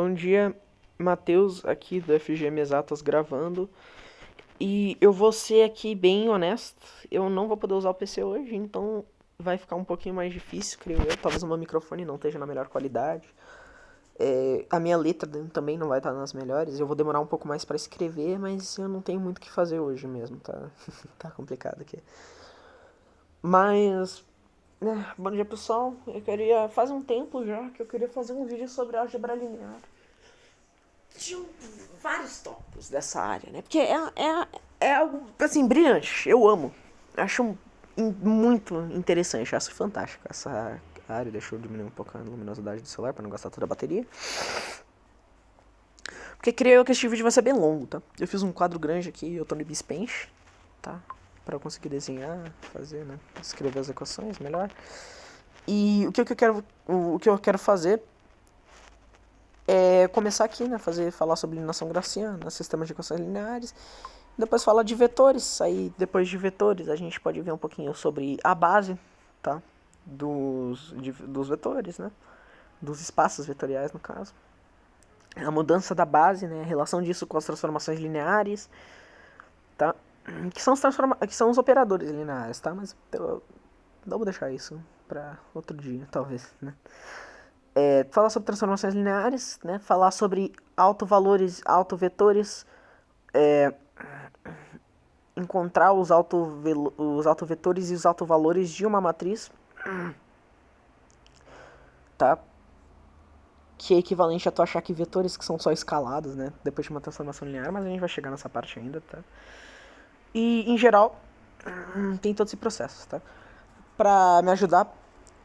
Bom dia, Matheus, aqui do FGM Exatas gravando. E eu vou ser aqui bem honesto, eu não vou poder usar o PC hoje, então vai ficar um pouquinho mais difícil, creio eu. Talvez o meu microfone não esteja na melhor qualidade. A minha letra também não vai estar nas melhores. Eu vou demorar um pouco mais para escrever, mas eu não tenho muito o que fazer hoje mesmo, tá? Tá complicado aqui. Mas, bom dia pessoal. Eu queria. Faz um tempo já que eu queria fazer um vídeo sobre álgebra linear. Tinha vários tópicos dessa área, né? Porque é algo, assim, brilhante. Eu amo. Acho muito interessante. Acho fantástico essa área. Deixa eu diminuir um pouco a luminosidade do celular para não gastar toda a bateria. Porque creio que este vídeo vai ser bem longo, tá? Eu fiz um quadro grande aqui, eu tô no Bispaint, tá? Para eu conseguir desenhar, fazer, né? Escrever as equações melhor. E o que eu quero fazer começar aqui, né, falar sobre eliminação gaussiana, sistemas de equações lineares, depois falar de vetores. Aí depois de vetores a gente pode ver um pouquinho sobre a base, tá, dos vetores, né, dos espaços vetoriais no caso, a mudança da base, né, a relação disso com as transformações lineares, tá, que são os operadores lineares, tá, mas vamos deixar isso para outro dia, talvez, né. Falar sobre transformações lineares, né? Falar sobre autovalores, autovetores, encontrar os autovetores e os autovalores de uma matriz, tá? Que é equivalente a tu achar que vetores que são só escalados, né? Depois de uma transformação linear, mas a gente vai chegar nessa parte ainda, tá? E, em geral, tem todo esse processo, tá? Pra me ajudar,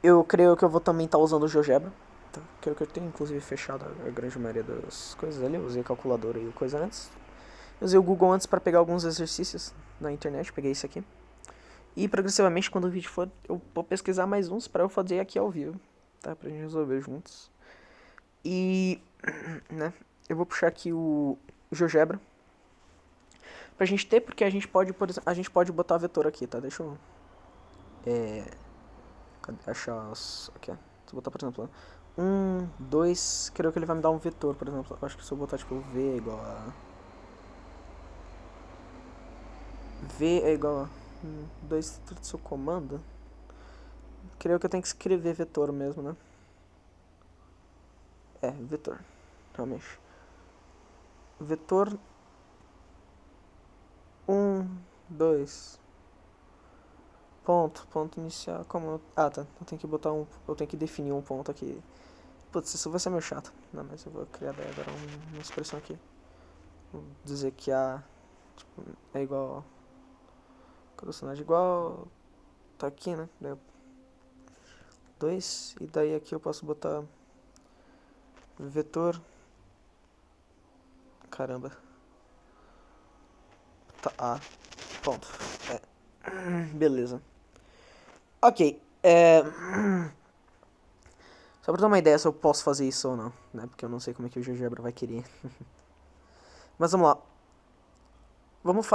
eu creio que eu vou também estar usando o GeoGebra. Tá? Creio que eu tenho, inclusive, fechado a grande maioria das coisas ali. Eu usei a calculadora e coisa antes. Eu usei o Google antes para pegar alguns exercícios na internet. Peguei esse aqui. E, progressivamente, quando o vídeo for, eu vou pesquisar mais uns para eu fazer aqui ao vivo. Tá? Pra gente resolver juntos. E, né, eu vou puxar aqui o GeoGebra pra gente ter, porque a gente pode, por exemplo, a gente pode botar vetor aqui, tá? Deixa eu achar os... aqui, ó. Se eu botar, por exemplo, 1, 2, creio que ele vai me dar um vetor, por exemplo. Eu acho que se eu botar, tipo, V é igual a 2 do seu comando, creio que eu tenho que escrever vetor mesmo, né? Vetor, realmente. Vetor 1, 2, ponto inicial, como... Ah, tá, eu tenho que botar eu tenho que definir um ponto aqui. Putz, isso vai ser meio chato. Não, mas eu vou criar agora uma expressão aqui. Vou dizer que A, tipo, é igual... Velocidade igual... Tá aqui, né? 2, e daí aqui eu posso botar vetor... Caramba. Tá, A, ponto. Beleza. Ok, só pra ter uma ideia se eu posso fazer isso ou não, né? Porque eu não sei como é que o GeoGebra vai querer. Mas vamos lá. Vamos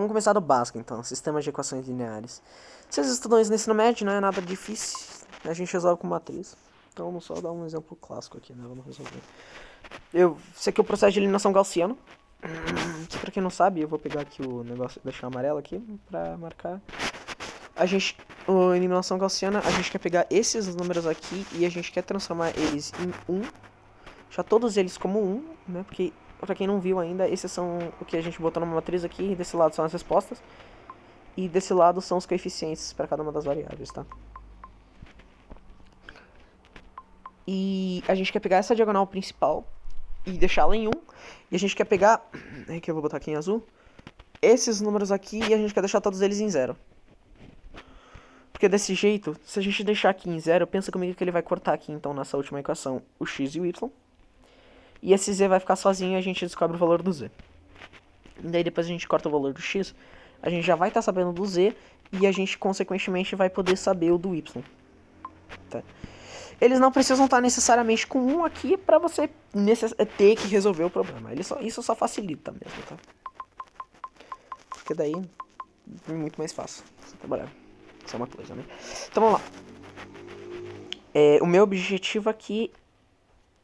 começar do básico então, sistemas de equações lineares. Vocês estudam isso no ensino médio, não é nada difícil, a gente resolve com matriz. Então vamos só dar um exemplo clássico aqui, né? Vamos resolver. Esse aqui é o processo de eliminação gaussiana. Que pra quem não sabe, eu vou pegar aqui o negócio, deixar amarelo aqui pra marcar. A eliminação gaussiana, a gente quer pegar esses números aqui e a gente quer transformar eles em 1. Deixar todos eles como 1, né? Porque, pra quem não viu ainda, esses são o que a gente botou numa matriz aqui. E desse lado são as respostas. E desse lado são os coeficientes para cada uma das variáveis, tá? E a gente quer pegar essa diagonal principal e deixá-la em 1. E a gente quer pegar, que eu vou botar aqui em azul, esses números aqui e a gente quer deixar todos eles em 0. Porque desse jeito, se a gente deixar aqui em 0, pensa comigo que ele vai cortar aqui, então, nessa última equação, o x e o y. E esse z vai ficar sozinho e a gente descobre o valor do z. E daí depois a gente corta o valor do x, a gente já vai estar sabendo do z e a gente, consequentemente, vai poder saber o do y. Tá? Eles não precisam estar necessariamente com 1 aqui pra você ter que resolver o problema. Isso só facilita mesmo, tá? Porque daí é muito mais fácil você trabalhar. Isso é uma coisa, né? Então vamos lá. O meu objetivo aqui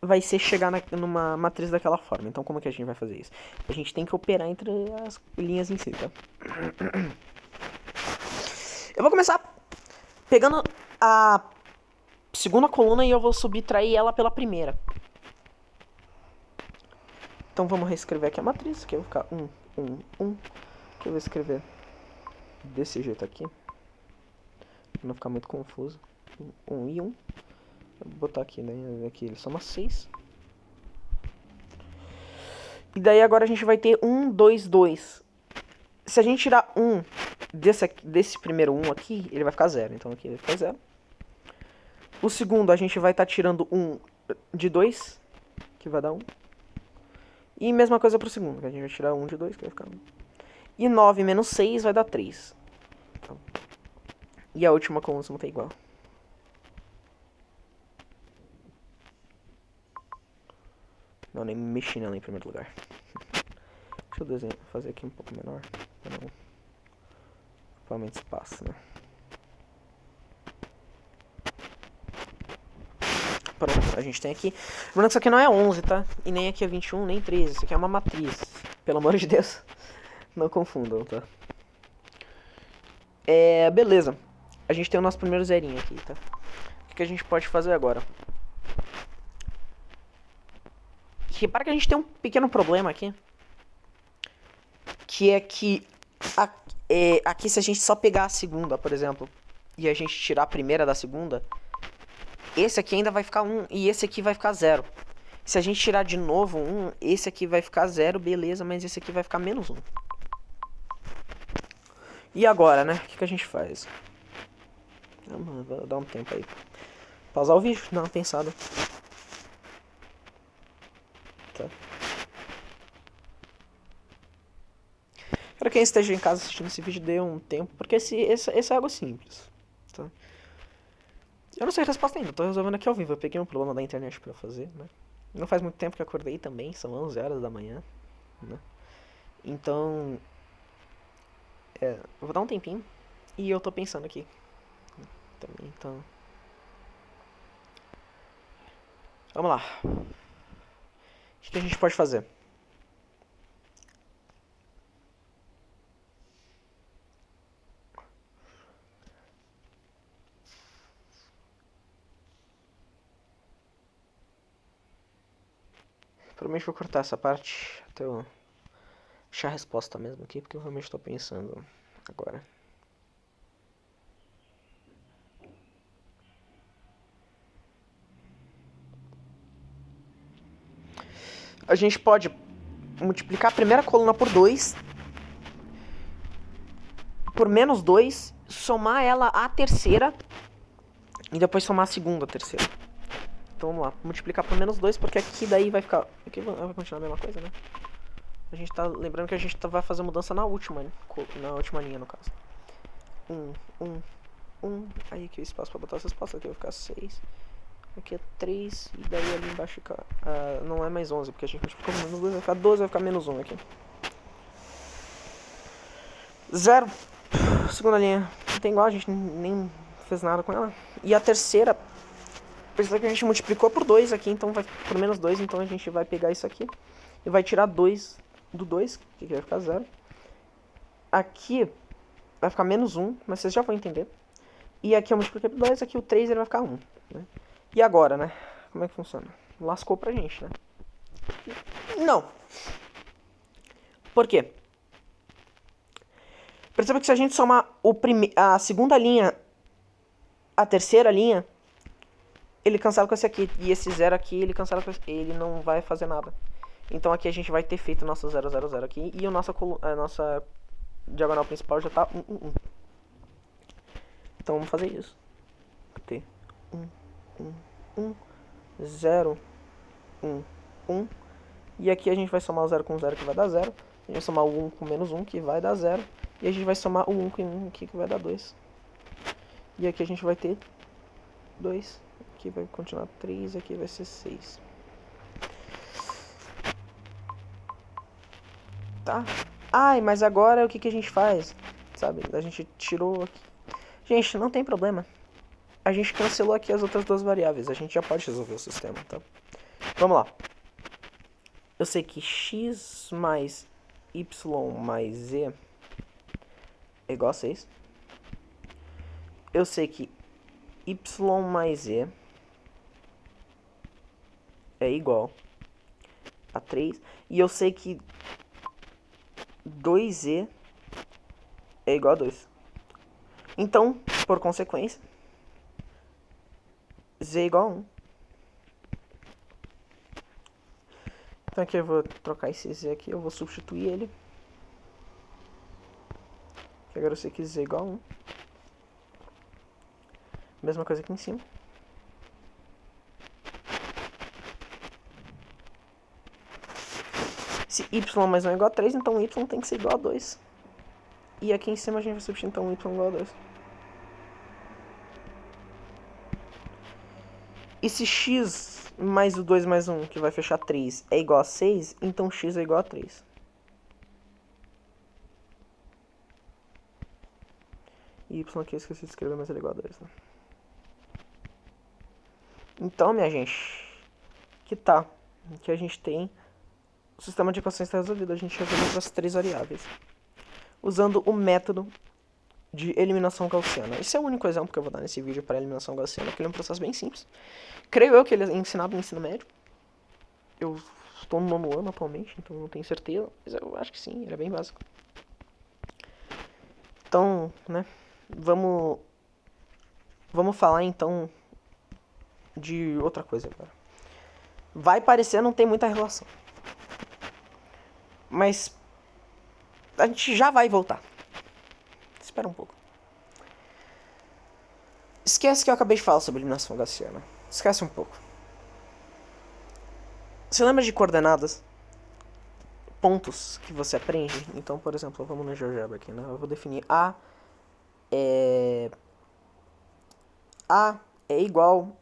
vai ser chegar numa matriz daquela forma. Então como é que a gente vai fazer isso? A gente tem que operar entre as linhas em si, tá? Eu vou começar pegando a segunda coluna e eu vou subtrair ela pela primeira. Então vamos reescrever aqui a matriz. Aqui vai ficar 1, 1, 1. Aqui eu vou escrever desse jeito aqui. Pra não ficar muito confuso. 1 e 1. Vou botar aqui, né? Aqui ele soma 6. E daí agora a gente vai ter 1, 2, 2. Se a gente tirar 1 desse primeiro 1 aqui, ele vai ficar 0. Então aqui ele vai ficar 0. O segundo a gente vai estar tirando 1 de 2, que vai dar 1. E mesma coisa pro segundo, que a gente vai tirar 1 de 2, que vai ficar 1. E 9 menos 6 vai dar 3. Então, e a última coluna não tá igual. Não, nem mexi nela em primeiro lugar. Deixa eu fazer aqui um pouco menor. Pra não ocupar muito espaço, né? Pronto, a gente tem aqui. Lembrando que isso aqui não é 11, tá? E nem aqui é 21, nem 13. Isso aqui é uma matriz. Pelo amor de Deus. Não confundam, tá? Beleza. A gente tem o nosso primeiro zerinho aqui, tá? O que a gente pode fazer agora? Repara que a gente tem um pequeno problema aqui. Que é que aqui se a gente só pegar a segunda, por exemplo, e a gente tirar a primeira da segunda, esse aqui ainda vai ficar 1 e esse aqui vai ficar 0. Se a gente tirar de novo 1, esse aqui vai ficar 0, beleza, mas esse aqui vai ficar menos 1. E agora, né? O que a gente faz? Vou dar um tempo aí. Pausar o vídeo, dar uma pensada. Tá. Quero que quem esteja em casa assistindo esse vídeo dê um tempo, porque esse é algo simples. Tá? Eu não sei a resposta ainda, tô resolvendo aqui ao vivo. Eu peguei um problema da internet pra fazer, né? Não faz muito tempo que eu acordei também, são 11 horas da manhã, né? Então, eu vou dar um tempinho e eu tô pensando aqui também, então... Vamos lá. O que a gente pode fazer? Provavelmente vou cortar essa parte até eu achar a resposta mesmo aqui, porque eu realmente estou pensando agora. A gente pode multiplicar a primeira coluna por 2, por menos 2, somar ela à terceira e depois somar a segunda à terceira. Então vamos lá, multiplicar por menos 2, porque aqui daí vai ficar... Aqui vai continuar a mesma coisa, né? A gente tá... Lembrando que a gente vai fazer mudança na última, né? Na última linha, no caso. 1. Aí aqui o espaço pra botar esse espaço aqui vai ficar 6. Aqui é 3. E daí ali embaixo fica... não é mais 11, porque a gente multiplicou por menos 2, vai ficar 12, vai ficar menos 1 aqui. 0. Segunda linha. Não tem igual, a gente nem fez nada com ela. E a terceira... Precisa que a gente multiplicou por 2 aqui, então vai por menos 2, então a gente vai pegar isso aqui e vai tirar 2 do 2, que aqui vai ficar 0. Aqui vai ficar menos 1, mas vocês já vão entender. E aqui eu multipliquei por 2, aqui o 3 ele vai ficar 1. Né? E agora, né? Como é que funciona? Lascou pra gente, né? Não. Por quê? Perceba que se a gente somar a segunda linha, a terceira linha, ele cancela com esse aqui, e esse 0 aqui, ele cancela com esse, ele não vai fazer nada. Então aqui a gente vai ter feito o nosso 0, 0, 0 aqui, e a nossa diagonal principal já tá 1, 1, 1. Então vamos fazer isso. Ter 1, 1, 1, 0, 1, 1. E aqui a gente vai somar o 0 com o 0, que vai dar 0. A gente vai somar o 1 com menos 1, que vai dar 0. E a gente vai somar o 1 com 1 aqui, que vai dar 2. E aqui a gente vai ter 2. Aqui vai continuar 3, aqui vai ser 6. Tá? Ai, mas agora o que a gente faz? Sabe, a gente tirou aqui. Gente, não tem problema. A gente cancelou aqui as outras duas variáveis. A gente já pode resolver o sistema, tá? Vamos lá. Eu sei que x mais y mais z é igual a 6. Eu sei que y mais z é igual a 3. E eu sei que 2z é igual a 2. Então, por consequência, z é igual a 1. Então aqui eu vou trocar esse z aqui, eu vou substituir ele. Agora eu sei que z é igual a 1. Mesma coisa aqui em cima. Se y mais 1 é igual a 3, então y tem que ser igual a 2. E aqui em cima a gente vai substituir então y igual a 2. E se x mais o 2 mais 1, que vai fechar 3, é igual a 6, então x é igual a 3. E y aqui eu esqueci de escrever, mas ele é igual a 2, né? Então, minha gente, que a gente tem o sistema de equações está resolvido. A gente resolveu as 3 variáveis usando o método de eliminação gaussiana. Esse é o único exemplo que eu vou dar nesse vídeo para eliminação gaussiana, porque ele é um processo bem simples. Creio eu que ele é ensinado no ensino médio. Eu estou no 9º ano atualmente, então não tenho certeza, mas eu acho que sim, ele é bem básico. Então, né, vamos falar então de outra coisa agora. Vai parecer não tem muita relação, mas a gente já vai voltar. Espera um pouco. Esquece que eu acabei de falar sobre eliminação gaussiana. Esquece um pouco. Você lembra de coordenadas? Pontos que você aprende? Então, por exemplo, vamos no GeoGebra aqui, né? Eu vou definir A é igual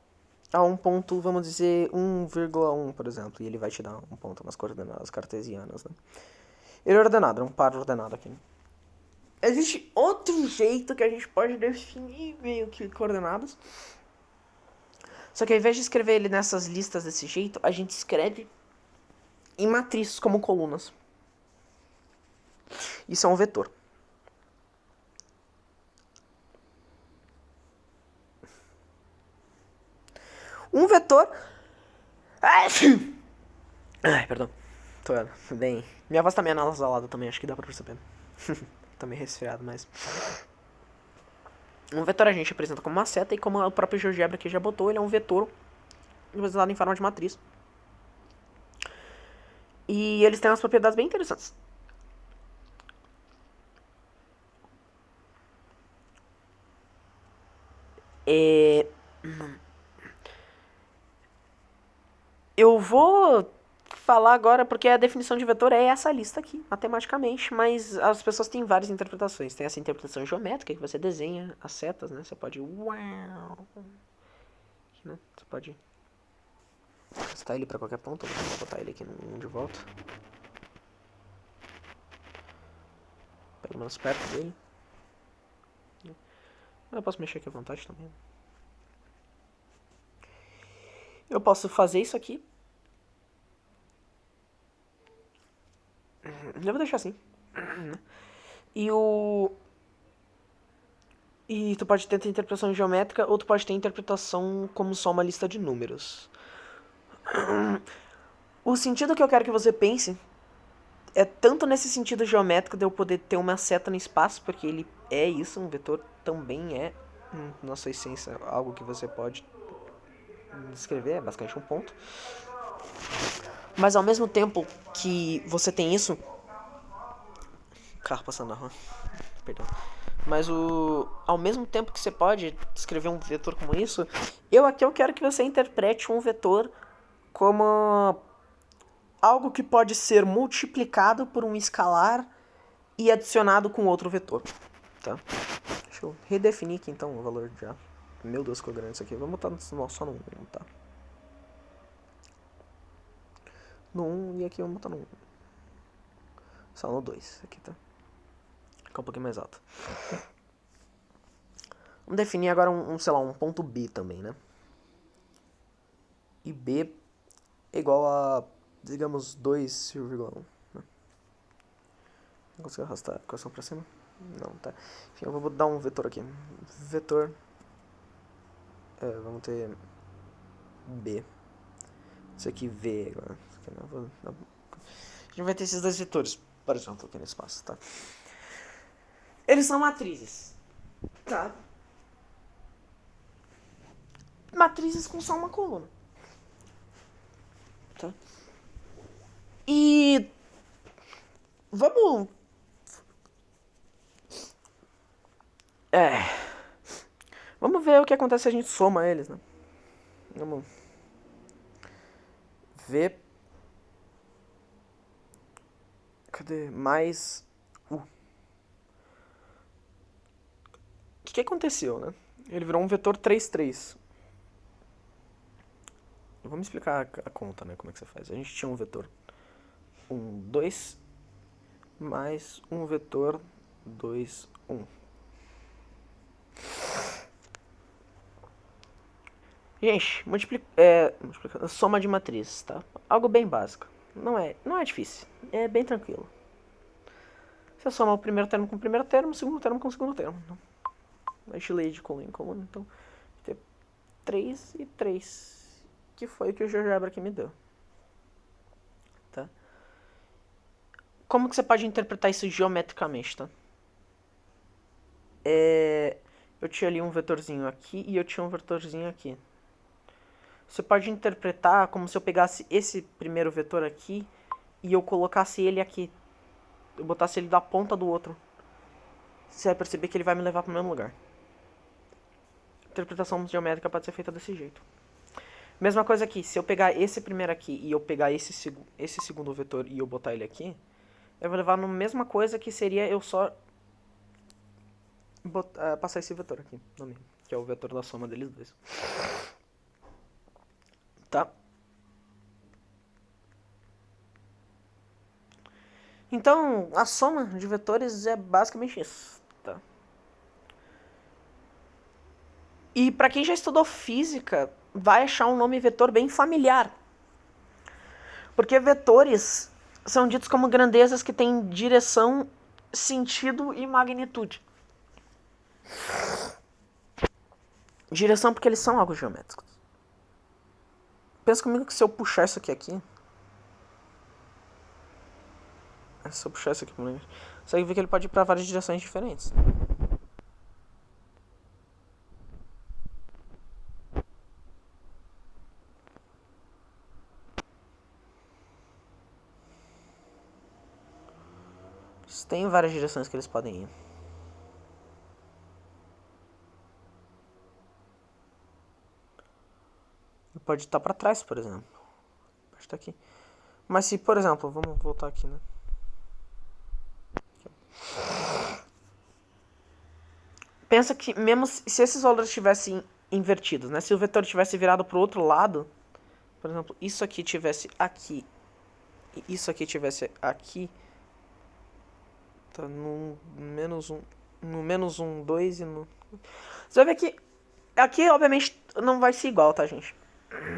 a um ponto, vamos dizer, 1,1, por exemplo. E ele vai te dar um ponto nas coordenadas cartesianas, né? Ele é ordenado, é um par ordenado aqui. Existe outro jeito que a gente pode definir meio que coordenadas. Só que ao invés de escrever ele nessas listas desse jeito, a gente escreve em matrizes como colunas. Isso é um vetor. Um vetor... Ai, perdão. Tô bem... Minha voz tá meio anasalada também, acho que dá pra perceber. Tô meio resfriado, mas... Um vetor a gente apresenta como uma seta, e como o próprio GeoGebra aqui já botou, ele é um vetor representado em forma de matriz. E eles têm umas propriedades bem interessantes. Eu vou falar agora porque a definição de vetor é essa lista aqui, matematicamente, mas as pessoas têm várias interpretações. Tem essa interpretação geométrica, que você desenha as setas, né? Você pode... Né? Você pode castar ele pra qualquer ponto. Vou botar ele aqui no de volta. Pelo menos perto dele. Eu posso mexer aqui à vontade também. Eu posso fazer isso aqui. Eu vou deixar assim. E tu pode ter a interpretação geométrica, ou tu pode ter a interpretação como só uma lista de números. O sentido que eu quero que você pense é tanto nesse sentido geométrico de eu poder ter uma seta no espaço, porque ele é isso, um vetor também é, na sua essência, algo que você pode descrever, é basicamente um ponto. Mas ao mesmo tempo que você tem isso... Carro passando na rua, perdão. Mas ao mesmo tempo que você pode escrever um vetor como isso, eu quero que você interprete um vetor como algo que pode ser multiplicado por um escalar e adicionado com outro vetor, tá? Deixa eu redefinir aqui então o valor já. Meu Deus, que grande isso aqui. Vamos botar só no 1, tá? No 1 e aqui vamos botar no 1. Só no 2, aqui, tá? Fica um pouquinho mais alto. Vamos definir agora sei lá, um ponto B também, né? E B é igual a, digamos, 2,1. Né? Não consigo arrastar a equação pra cima? Não, tá. Enfim, eu vou dar um vetor aqui. Vetor. Vamos ter B. Isso aqui V agora. Isso aqui não, a gente vai ter esses dois vetores, por exemplo, aqui no espaço, tá? Eles são matrizes. Tá? Matrizes com só uma coluna. Tá? E vamos. Vamos ver o que acontece se a gente soma eles, né? Vamos ver. Cadê? Mais U. O que aconteceu, né? Ele virou um vetor 3, 3. Vamos explicar a conta, né? Como é que você faz. A gente tinha um vetor 1, 2 mais um vetor 2, 1. Gente, soma de matrizes, tá? Algo bem básico. Não é difícil. É bem tranquilo. Você soma o primeiro termo com o primeiro termo, o segundo termo com o segundo termo. A gente lê de coluna em coluna, então... 3 e 3. Que foi o que o GeoGebra aqui me deu. Tá? Como que você pode interpretar isso geometricamente, tá? Eu tinha ali um vetorzinho aqui e eu tinha um vetorzinho aqui. Você pode interpretar como se eu pegasse esse primeiro vetor aqui e eu colocasse ele aqui. Eu botasse ele da ponta do outro. Você vai perceber que ele vai me levar para o mesmo lugar. A interpretação geométrica pode ser feita desse jeito. Mesma coisa aqui, se eu pegar esse primeiro aqui e eu pegar esse segundo vetor e eu botar ele aqui, eu vou levar na mesma coisa que seria eu só passar esse vetor aqui no meio, que é o vetor da soma deles dois. Tá? Então, a soma de vetores é basicamente isso. Tá? E para quem já estudou física, vai achar um nome vetor bem familiar. Porque vetores são ditos como grandezas que têm direção, sentido e magnitude. Direção porque eles são algo geométricos. Pensa comigo que se eu puxar isso aqui... Se eu puxar isso aqui pra mim, você vai ver que ele pode ir pra várias direções diferentes. Tem várias direções que eles podem ir. Ele pode estar pra trás, por exemplo. Pode estar aqui. Mas se, por exemplo, vamos voltar aqui, né? Pensa que mesmo se esses valores estivessem invertidos, né? Se o vetor tivesse virado pro outro lado, por exemplo, isso aqui tivesse aqui e isso aqui tivesse aqui, tá no menos um, 2 e no... Você vai ver que aqui, obviamente, não vai ser igual, tá, gente?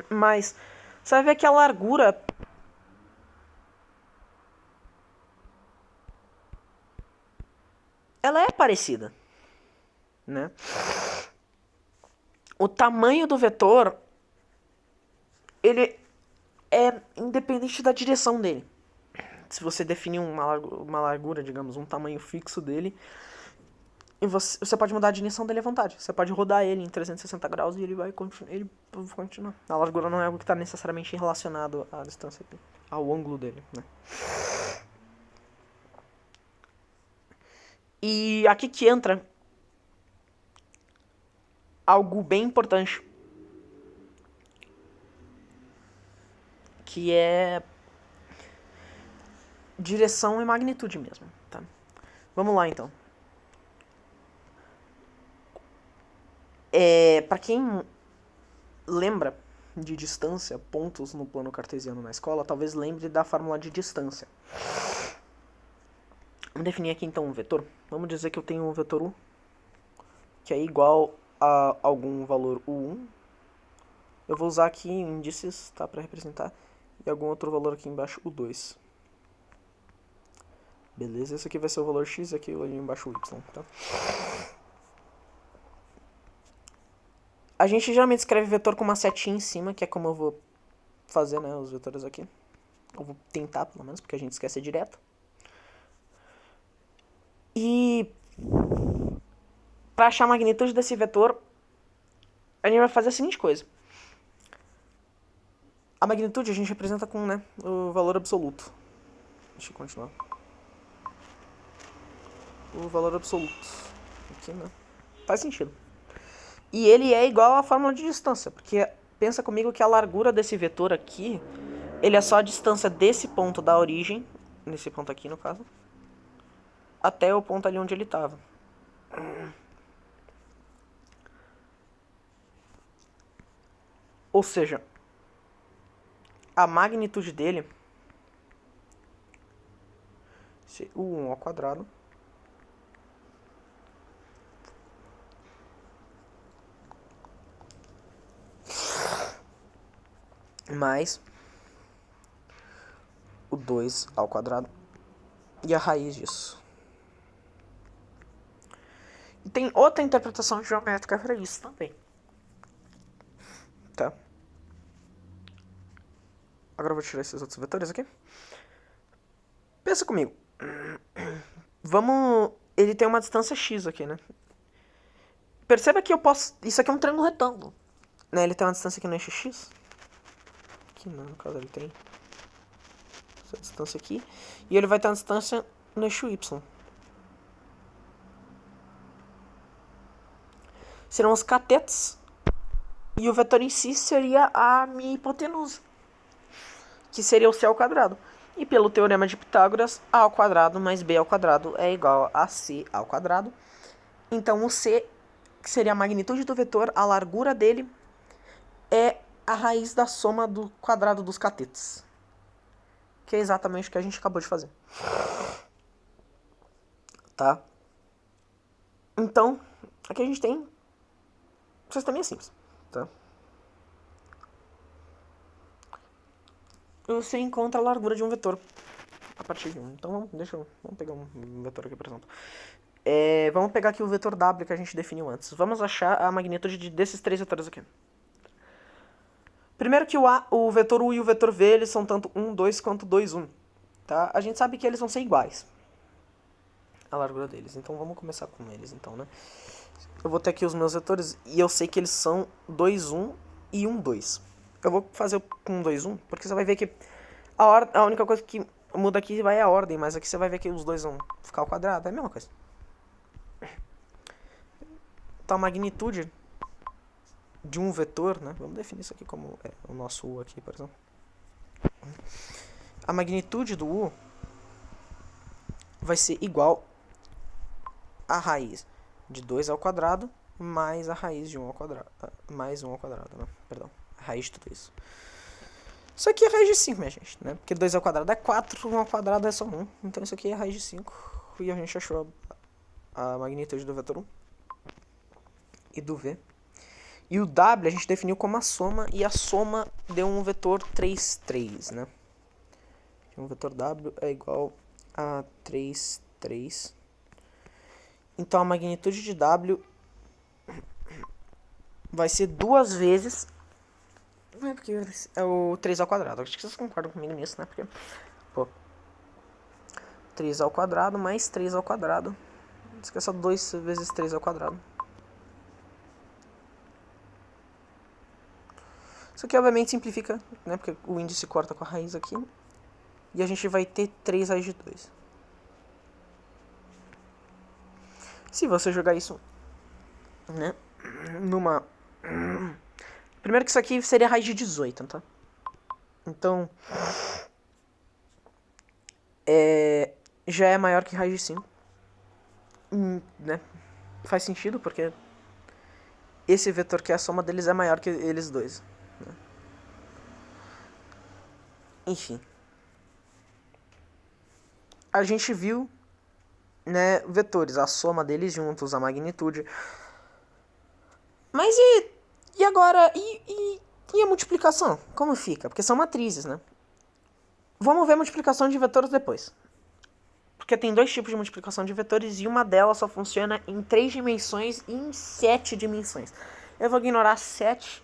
Mas você vai ver que a largura... ela é parecida, né? O tamanho do vetor, ele é independente da direção dele. Se você definir uma largura, digamos, um tamanho fixo dele, e você pode mudar a direção dele à vontade. Você pode rodar ele em 360 graus e ele vai continuar. A largura não é algo que está necessariamente relacionado à distância dele, ao ângulo dele, né? E aqui que entra algo bem importante, que é direção e magnitude mesmo, tá? Vamos lá, então. Para quem lembra de distância, pontos no plano cartesiano na escola, talvez lembre da fórmula de distância. Vamos definir aqui então um vetor. Vamos dizer que eu tenho um vetor U, que é igual a algum valor U1. Eu vou usar aqui índices, tá, para representar. e algum outro valor aqui embaixo, o 2. Beleza, esse aqui vai ser o valor x e aqui ali embaixo o y, tá? A gente geralmente escreve vetor com uma setinha em cima, que é como eu vou fazer, né, os vetores aqui. Eu vou tentar, pelo menos, porque a gente esquece direto. E para achar a magnitude desse vetor, a gente vai fazer a seguinte coisa. A magnitude a gente representa com, né, o valor absoluto. Deixa eu continuar. O valor absoluto. Aqui, né? Faz sentido. E ele é igual à fórmula de distância, porque pensa comigo que a largura desse vetor aqui, ele é só a distância desse ponto da origem, nesse ponto aqui no caso, até o ponto ali onde ele estava. Ou seja, a magnitude dele, o 1 ao quadrado, mais o 2 ao quadrado e a raiz disso. E tem outra interpretação geométrica para isso também. Tá? Agora eu vou tirar esses outros vetores aqui. Pensa comigo. Ele tem uma distância x aqui, né? Perceba que eu posso... Isso aqui é um triângulo retângulo. Né? Ele tem uma distância aqui no eixo x. Aqui não, no caso ele tem essa distância aqui. E ele vai ter uma distância no eixo y. Serão os catetos. E o vetor em si seria a minha hipotenusa, que seria o c ao quadrado. E pelo teorema de Pitágoras, a ao quadrado mais b ao quadrado é igual a c ao quadrado. Então o c, que seria a magnitude do vetor, a largura dele, é a raiz da soma do quadrado dos catetos. Que é exatamente o que a gente acabou de fazer. Tá? Então, aqui a gente tem um sisteminha simples. Tá? Você encontra a largura de um vetor a partir de 1. Então vamos pegar um vetor aqui, por exemplo. Vamos pegar aqui o vetor W que a gente definiu antes. Vamos achar a magnitude desses três vetores aqui. Primeiro que o vetor U e o vetor V, eles são tanto 1, 2 quanto 2, 1. Tá? A gente sabe que eles vão ser iguais, a largura deles. Então vamos começar com eles, então, né? Eu vou ter aqui os meus vetores e eu sei que eles são 2, 1 e 1, 2. Eu vou fazer com 2, 1, porque você vai ver que a única coisa que muda aqui vai a ordem, mas aqui você vai ver que os dois vão ficar ao quadrado, é a mesma coisa. Então a magnitude de um vetor, né? Vamos definir isso aqui como o nosso U aqui, por exemplo. A magnitude do U vai ser igual a raiz de 2 ao quadrado mais a raiz de 1 ao quadrado. Mais 1 ao quadrado, né? Perdão. A raiz de tudo isso. Isso aqui é raiz de 5, minha gente, né? Porque 2 ao quadrado é 4, 1 ao quadrado é só 1. Então isso aqui é raiz de 5. E a gente achou a magnitude do vetor 1 e do V. E o W a gente definiu como a soma, e a soma deu um vetor 3, 3, né? Um vetor W é igual a 3, 3. Então a magnitude de W vai ser 2 vezes... Não é porque é o 3 ao quadrado. Acho que vocês concordam comigo nisso, né? Porque, pô, 3 ao quadrado mais 3 ao quadrado. Esqueça 2 vezes 3 ao quadrado. Isso aqui obviamente simplifica, né? Porque o índice corta com a raiz aqui. E a gente vai ter 3 raiz de 2. Se você jogar isso, né? Numa... Primeiro que isso aqui seria raiz de 18, tá? Então... já é maior que raiz de 5. Né? Faz sentido, porque... esse vetor que é a soma deles é maior que eles dois. Né? Enfim. A gente viu, né, vetores, a soma deles juntos, a magnitude. Mas e agora? E a multiplicação? Como fica? Porque são matrizes, né? Vamos ver a multiplicação de vetores depois. Porque tem dois tipos de multiplicação de vetores e uma delas só funciona em 3 dimensões e em 7 dimensões. Eu vou ignorar 7,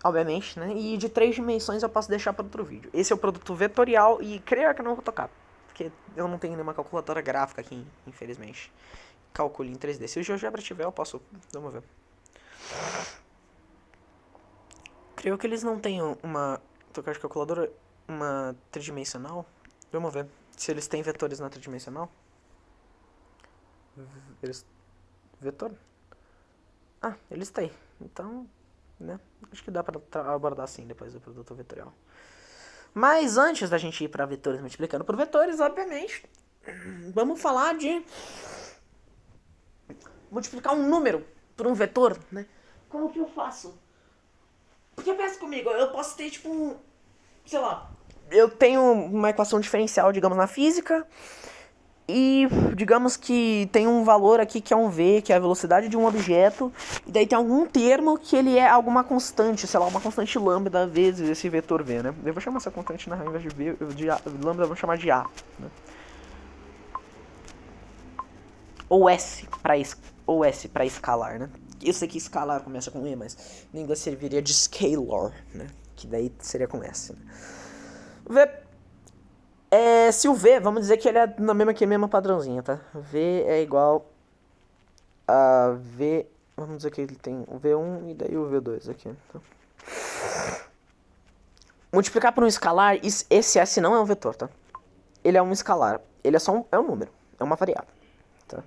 obviamente, né? E de 3 dimensões eu posso deixar para outro vídeo. Esse é o produto vetorial e creio que eu não vou tocar. Porque eu não tenho nenhuma calculadora gráfica aqui, infelizmente. Calcule em 3D. Se o GeoGebra tiver, eu posso... Vamos ver. Creio que eles não tenham uma... Tocar de calculadora... Uma tridimensional. Vamos ver. Se eles têm vetores na tridimensional. Eles... Vetor? Ah, eles têm. Então, né? Acho que dá pra abordar sim depois do produto vetorial. Mas antes da gente ir pra vetores multiplicando por vetores, obviamente, vamos falar de multiplicar um número por um vetor, né? Como que eu faço? Porque pensa comigo, eu posso ter tipo sei lá, eu tenho uma equação diferencial, digamos, na física, e digamos que tem um valor aqui que é um v, que é a velocidade de um objeto, e daí tem algum termo que ele é alguma constante, sei lá, uma constante lambda vezes esse vetor v, né? Eu vou chamar essa constante, ao invés de v, de a, lambda eu vou chamar de a, né? Ou s para escalar, né? Eu sei que escalar começa com e, mas no inglês serviria de scalar, né? Que daí seria com s, né? Se o V, vamos dizer que ele é na mesma padrãozinha, tá? V é igual a V... Vamos dizer que ele tem o V1 e daí o V2 aqui. Então. Multiplicar por um escalar, esse S não é um vetor, tá? Ele é um escalar. Ele é só um número. É uma variável, tá?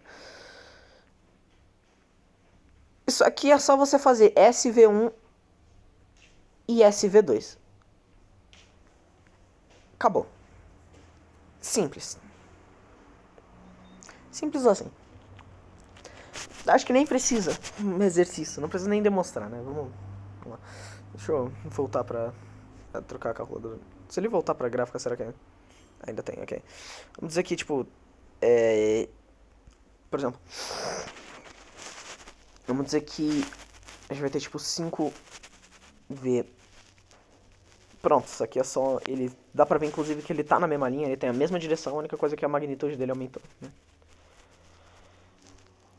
Isso aqui é só você fazer SV1 e SV2. Acabou. Simples. Simples assim. Acho que nem precisa um exercício, não precisa nem demonstrar, né? Vamos lá. Deixa eu voltar pra trocar a calculadora. Se ele voltar pra gráfica, será que ainda tem? Ok. Vamos dizer que, tipo, por exemplo, vamos dizer que a gente vai ter, tipo, 5V. Pronto, isso aqui é só... Ele dá pra ver, inclusive, que ele tá na mesma linha, ele tem a mesma direção, a única coisa é que a magnitude dele aumentou, né?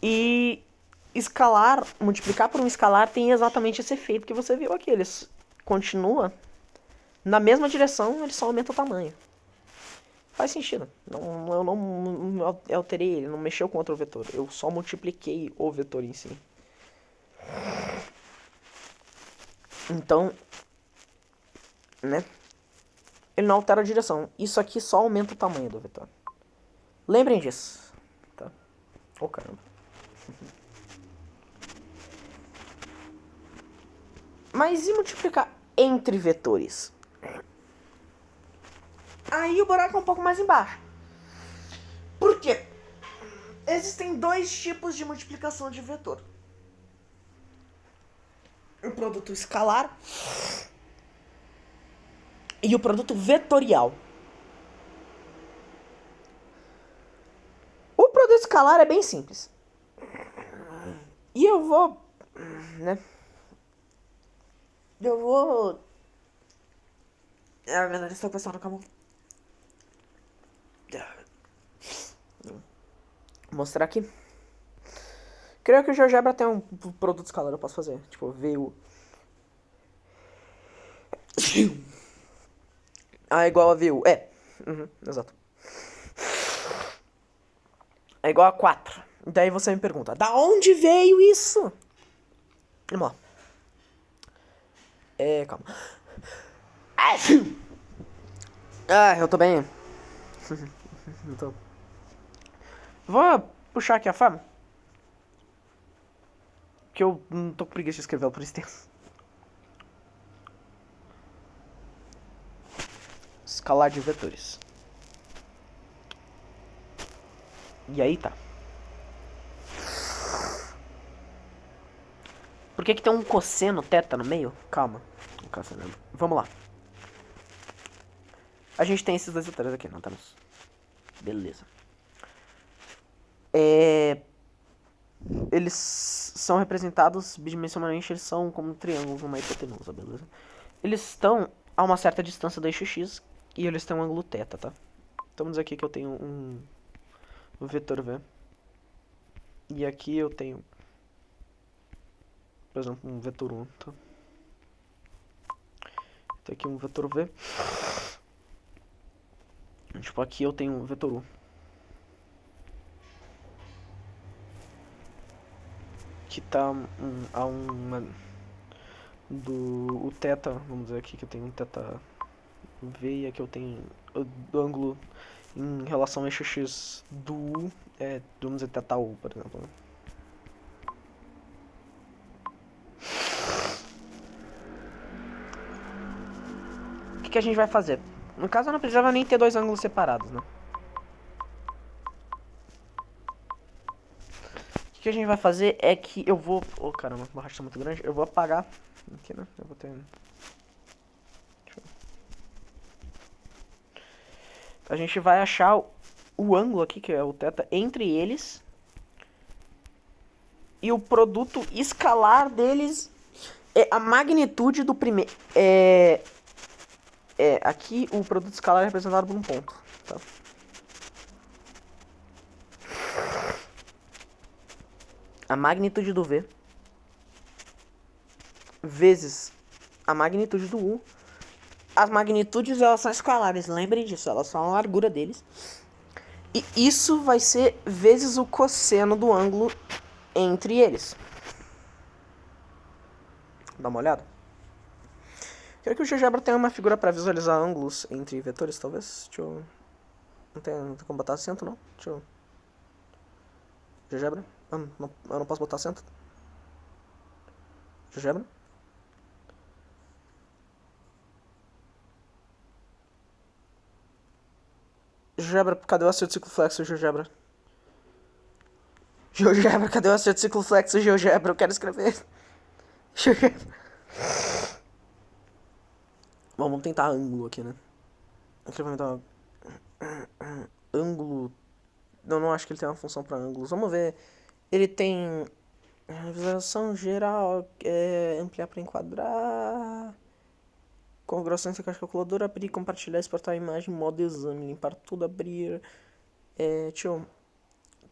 E escalar, multiplicar por um escalar tem exatamente esse efeito que você viu aqui. Ele continua na mesma direção, ele só aumenta o tamanho. Faz sentido. Eu não alterei ele, não mexeu com outro vetor. Eu só multipliquei o vetor em si. Então, né? Ele não altera a direção. Isso aqui só aumenta o tamanho do vetor. Lembrem disso. Tá? Oh, caramba. Mas e multiplicar entre vetores? Aí o buraco é um pouco mais embaixo. Por quê? Existem dois tipos de multiplicação de vetor. O produto escalar e o produto vetorial. O produto escalar é bem simples. E eu vou... né? Eu vou... meu nariz tá começando a ficar... Vou mostrar aqui. Creio que o GeoGebra tem um produto escalar, eu posso fazer. Tipo, VU. A igual a VU. Exato. É igual a 4. Daí você me pergunta, da onde veio isso? Vamos lá. Calma. Eu tô bem. Não tô. Vou puxar aqui a fama. Que eu não tô com preguiça de escrever ela por extenso. Escalar de vetores. E aí tá. Por que tem um cosseno teta no meio? Calma. Vamos lá. A gente tem esses dois vetores aqui, não temos? Beleza. Eles são representados bidimensionalmente, eles são como triângulos numa hipotenusa, beleza? Eles estão a uma certa distância do eixo X, E eles têm um ângulo θ, tá? Então vamos dizer aqui que eu tenho um vetor V. E aqui eu tenho, por exemplo, um vetor 1, tá? Tem aqui um vetor V. Tipo, aqui eu tenho um vetor U. Que tá a uma... O θ, vamos dizer aqui que eu tenho um θ V e aqui eu tenho o ângulo em relação ao eixo X do U, vamos dizer θ U, por exemplo. Né? O que a gente vai fazer? No caso eu não precisava nem ter dois ângulos separados, né? O que a gente vai fazer é que eu vou... Oh, caramba, a borracha tá muito grande. Eu vou apagar aqui, né? Eu vou ter... A gente vai achar o ângulo aqui, que é o θ, entre eles. E o produto escalar deles é a magnitude do primeiro... aqui o produto escalar é representado por um ponto, tá? A magnitude do V vezes a magnitude do U. As magnitudes, elas são escalares, lembrem disso, elas são a largura deles. E isso vai ser vezes o cosseno do ângulo entre eles. Dá uma olhada. Quero que o GeoGebra tenha uma figura para visualizar ângulos entre vetores, talvez. Deixa eu... Não tem como botar acento, não? Deixa eu... GeoGebra? Eu não posso botar acento? GeoGebra? GeoGebra, cadê o acerto ciclo flexo, GeoGebra? GeoGebra, cadê o acerto ciclo flexo, GeoGebra? Eu quero escrever. GeoGebra. Bom, vamos tentar ângulo aqui, né? Aqui vai me dar ângulo. Não acho que ele tem uma função para ângulos. Vamos ver. Ele tem visualização geral, ampliar para enquadrar, configuração de calculadora, abrir, compartilhar, exportar a imagem, modo exame, limpar tudo, abrir, deixa eu...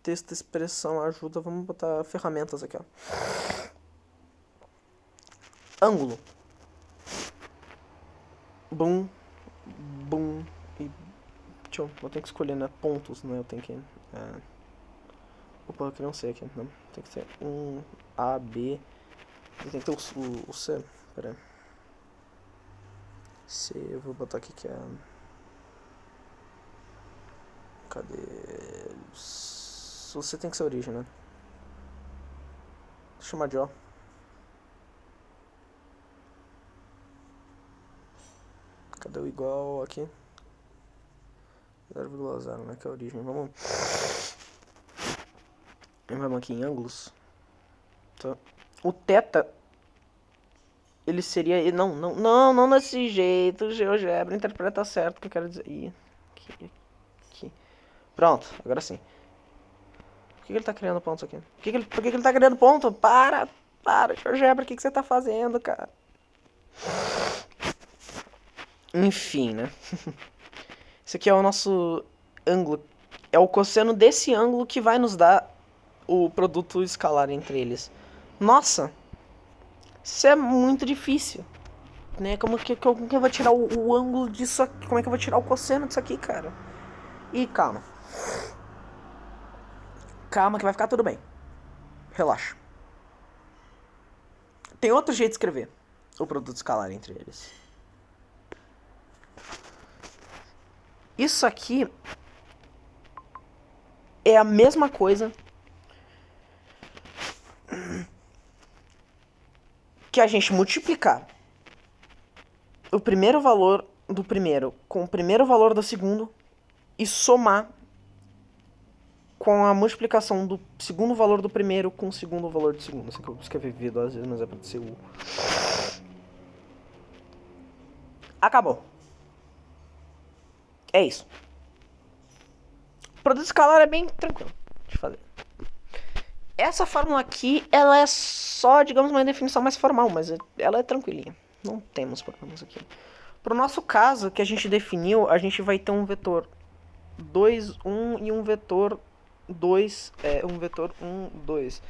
texto, expressão, ajuda, vamos botar ferramentas aqui, ó. Ângulo. Boom, boom e... Deixa eu... Vou ter que escolher, né? Pontos, né? Eu tenho que... Opa, eu queria um C aqui, não. Tem que ser um A, B... Tem que ter o C, pera aí. C, eu vou botar aqui que é... Cadê? O C tem que ser a origem, né? Deixa eu chamar de O. Cadê o igual aqui? 0,0, né? Que é a origem. Vamos aqui em ângulos. Tá. O θ, ele seria... Não desse jeito. O GeoGebra interpreta certo o que eu quero dizer. Aqui. Pronto, agora sim. Por que ele tá criando pontos aqui? Por que ele tá criando ponto? Para, GeoGebra, o que você tá fazendo, cara? Enfim, né? Esse aqui é o nosso ângulo. É o cosseno desse ângulo que vai nos dar o produto escalar entre eles. Nossa! Isso é muito difícil. Né? Como que eu vou tirar o ângulo disso aqui? Como é que eu vou tirar o cosseno disso aqui, cara? E calma. Calma que vai ficar tudo bem. Relaxa. Tem outro jeito de escrever o produto escalar entre eles. Isso aqui é a mesma coisa que a gente multiplicar o primeiro valor do primeiro com o primeiro valor do segundo e somar com a multiplicação do segundo valor do primeiro com o segundo valor do segundo. Assim que eu escrevi V duas vezes, mas é pra ser U. Acabou. É isso. O produto escalar é bem tranquilo de fazer. Essa fórmula aqui, ela é só, digamos, uma definição mais formal, mas ela é tranquilinha. Não temos problemas aqui. Pro nosso caso, que a gente definiu, a gente vai ter um vetor 2, 1 e um vetor 2, um vetor 1, 2.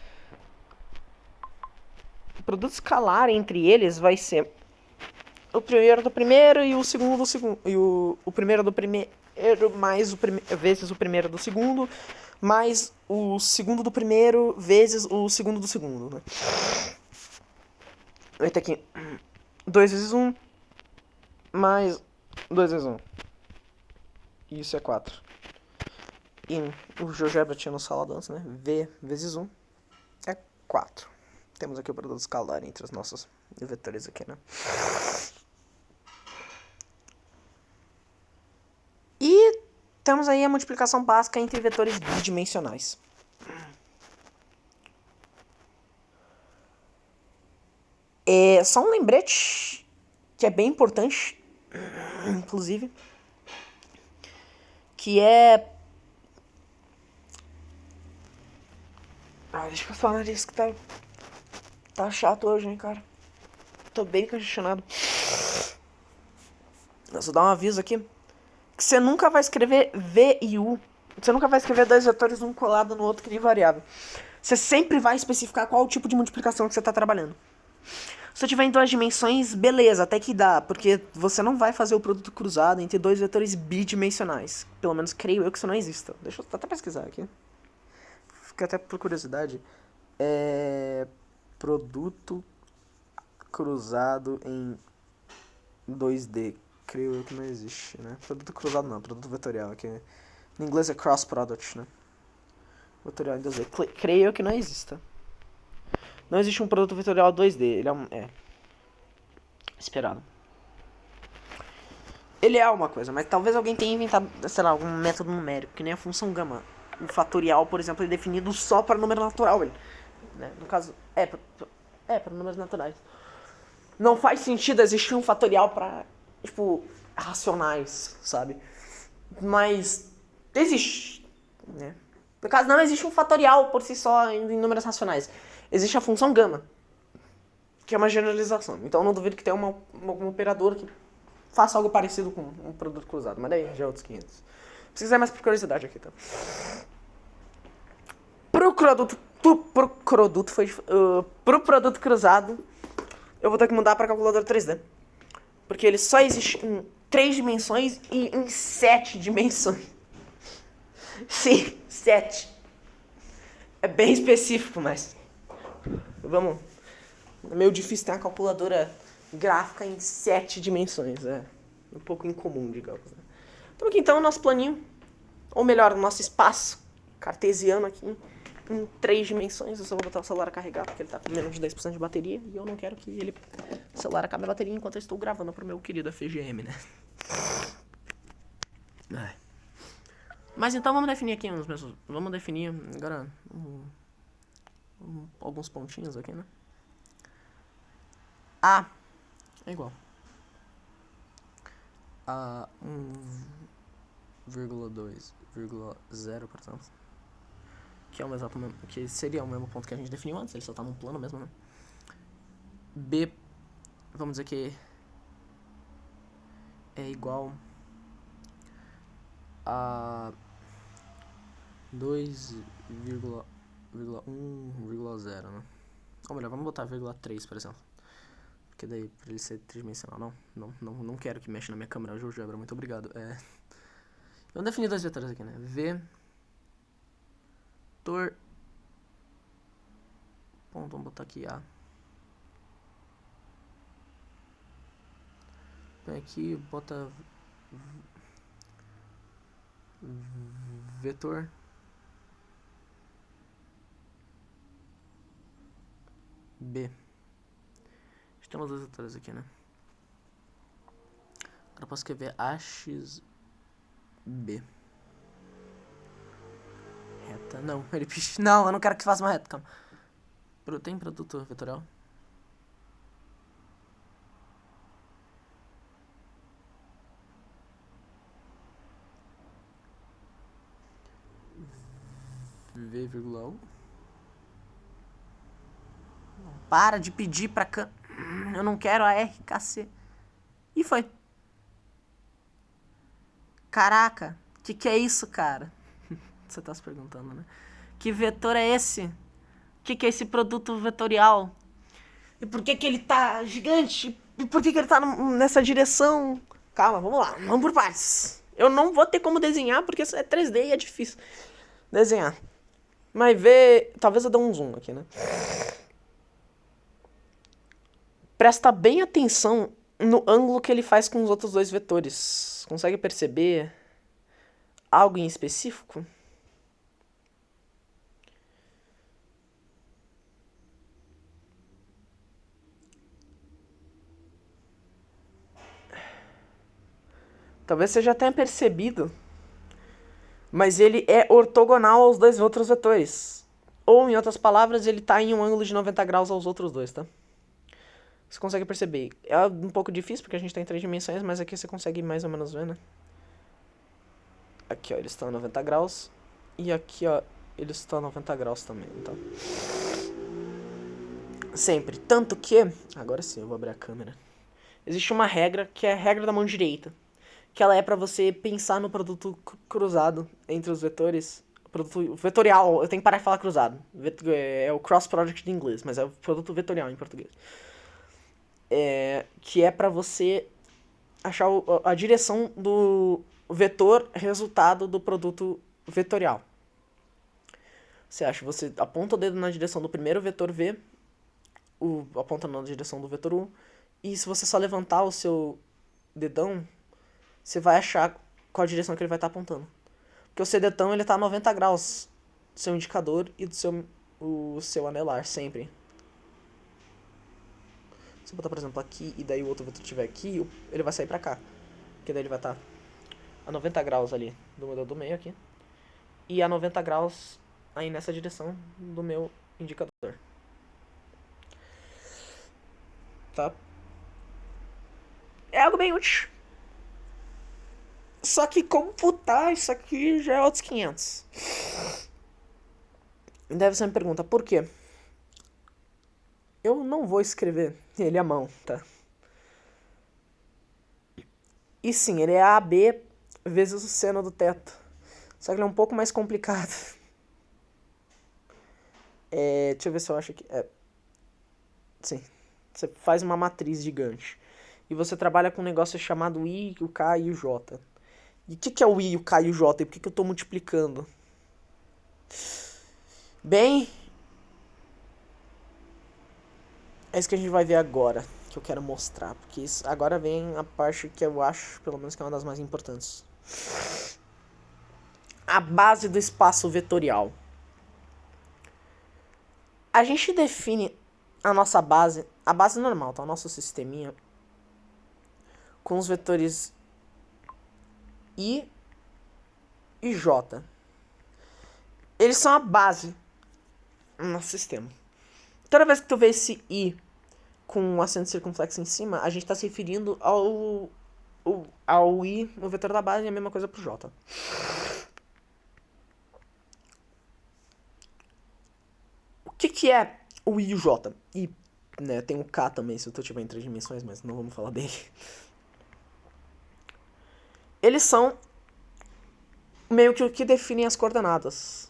O produto escalar entre eles vai ser o primeiro do primeiro e o segundo do segundo. E o primeiro do primeiro mais vezes o primeiro do segundo, mais o segundo do primeiro vezes o segundo do segundo, né? Vai ter aqui 2 vezes 1 mais 2 vezes 1. Isso é 4. E o GeoGebra tinha nos falado antes, né? V vezes 1 é 4. Temos aqui o produto escalar entre os nossos vetores aqui, né? E temos aí a multiplicação básica entre vetores bidimensionais. Só um lembrete que é bem importante, inclusive, que é... deixa eu falar disso que tá chato hoje, hein, cara. Tô bem congestionado. Eu só dar um aviso aqui. Que você nunca vai escrever V e U. Você nunca vai escrever dois vetores um colado no outro que nem variável. Você sempre vai especificar qual o tipo de multiplicação que você tá trabalhando. Se eu tiver em duas dimensões, beleza, até que dá. Porque você não vai fazer o produto cruzado entre dois vetores bidimensionais. Pelo menos creio eu que isso não exista. Deixa eu até pesquisar aqui. Fica até por curiosidade. Produto cruzado em 2D. Creio eu que não existe, né? Produto cruzado não, produto vetorial. Que em inglês é cross product, né? Vetorial em 2D. Creio eu que não exista. Não existe um produto vetorial 2D. Ele é um... esperado. Ele é uma coisa, mas talvez alguém tenha inventado, sei lá, algum método numérico, que nem a função gama. O fatorial, por exemplo, é definido só para número natural, ele, né? No caso, para números naturais. Não faz sentido existir um fatorial para, tipo, racionais, sabe? Mas existe, né? No caso, não existe um fatorial por si só em números racionais. Existe a função gama, que é uma generalização. Então eu não duvido que tenha um operador que faça algo parecido com um produto cruzado. Mas daí já é outros 500. Se quiser mais por curiosidade aqui, tá? Pro produto cruzado, eu vou ter que mudar pra calculadora 3D. Porque ele só existe em 3 dimensões e em 7 dimensões. Sim, 7. É bem específico, mas... vamos... é meio difícil ter uma calculadora gráfica em 7 dimensões. É um pouco incomum, digamos. Né? Então aqui então o nosso planinho. Ou melhor, o nosso espaço cartesiano aqui em 3 dimensões. Eu só vou botar o celular a carregar porque ele tá com menos de 10% de bateria. E eu não quero que o celular acabe a bateria enquanto eu estou gravando pro meu querido FGM, né? Mas então vamos definir aqui uns meus... vamos definir agora alguns pontinhos aqui, né? A é igual a 1,2,0, portanto. Que é o exato mesmo, que seria o mesmo ponto que a gente definiu antes, ele só tá num plano mesmo, né? B, vamos dizer que é igual a 2,1,0, né? Ou melhor, vamos botar 0,3, por exemplo. Porque daí, pra ele ser tridimensional, não quero que mexa na minha câmera, GeoGebra, muito obrigado. Vamos definir dois vetores aqui, né? Vetor... bom, vamos botar aqui A. Põe aqui, bota... vetor... B. Temos dois vetores aqui, né? Agora eu posso escrever AXB. Reta. Não, ele... não, eu não quero que faça uma reta, calma. Tem produto vetorial? V,1. Para de pedir pra eu não quero a RKC. E foi. Caraca, que é isso, cara? Você tá se perguntando, né? Que vetor é esse? Que é esse produto vetorial? E por que ele tá gigante? E por que ele tá nessa direção? Calma, vamos lá, vamos por partes. Eu não vou ter como desenhar porque isso é 3D e é difícil desenhar. Mas ver. Talvez eu dê um zoom aqui, né? Presta bem atenção no ângulo que ele faz com os outros dois vetores. Consegue perceber algo em específico? Talvez você já tenha percebido, mas ele é ortogonal aos dois outros vetores. Ou, em outras palavras, ele está em um ângulo de 90 graus aos outros dois, tá? Você consegue perceber. É um pouco difícil porque a gente está em 3 dimensões, mas aqui você consegue mais ou menos ver, né? Aqui, ó, eles estão a 90 graus. E aqui, ó, eles estão a 90 graus também, tá? Sempre. Tanto que... Agora sim, eu vou abrir a câmera. Existe uma regra, que é a regra da mão direita. Que ela é pra você pensar no produto cruzado entre os vetores. Produto vetorial, eu tenho que parar de falar cruzado. É o cross product de inglês, mas é o produto vetorial em português. Que é pra você achar a direção do vetor resultado do produto vetorial. Você acha, você aponta o dedo na direção do primeiro vetor V, aponta na direção do vetor U, e se você só levantar o seu dedão, você vai achar qual a direção que ele vai estar apontando. Porque o seu dedão, ele tá a 90 graus do seu indicador e do seu anelar, sempre. Se eu botar, por exemplo, aqui e daí o outro vetor estiver aqui, ele vai sair pra cá. Porque daí ele vai estar a 90 graus ali do meu dedo do meio aqui. E a 90 graus aí nessa direção do meu indicador. Tá? É algo bem útil. Só que computar isso aqui já é outros 500. Deve ser uma pergunta, por quê? Eu não vou escrever ele à mão, tá? E sim, ele é AB vezes o seno do teto. Só que ele é um pouco mais complicado. Deixa eu ver se eu acho que... Sim. Você faz uma matriz gigante. E você trabalha com um negócio chamado I, o K e o J. E o que é o I, o K e o J? E por que eu tô multiplicando? Bem... É isso que a gente vai ver agora, que eu quero mostrar. Porque agora vem a parte que eu acho, pelo menos, que é uma das mais importantes. A base do espaço vetorial. A gente define a nossa base, a base normal, tá? O nosso sisteminha, com os vetores I e J. Eles são a base no nosso sistema. Toda vez que tu vê esse I com um acento circunflexo em cima, a gente está se referindo ao I no vetor da base e a mesma coisa pro J. O que é o I e o J? E né, tem o K também, se tu tiver em 3 dimensões, mas não vamos falar dele. Eles são meio que o que definem as coordenadas.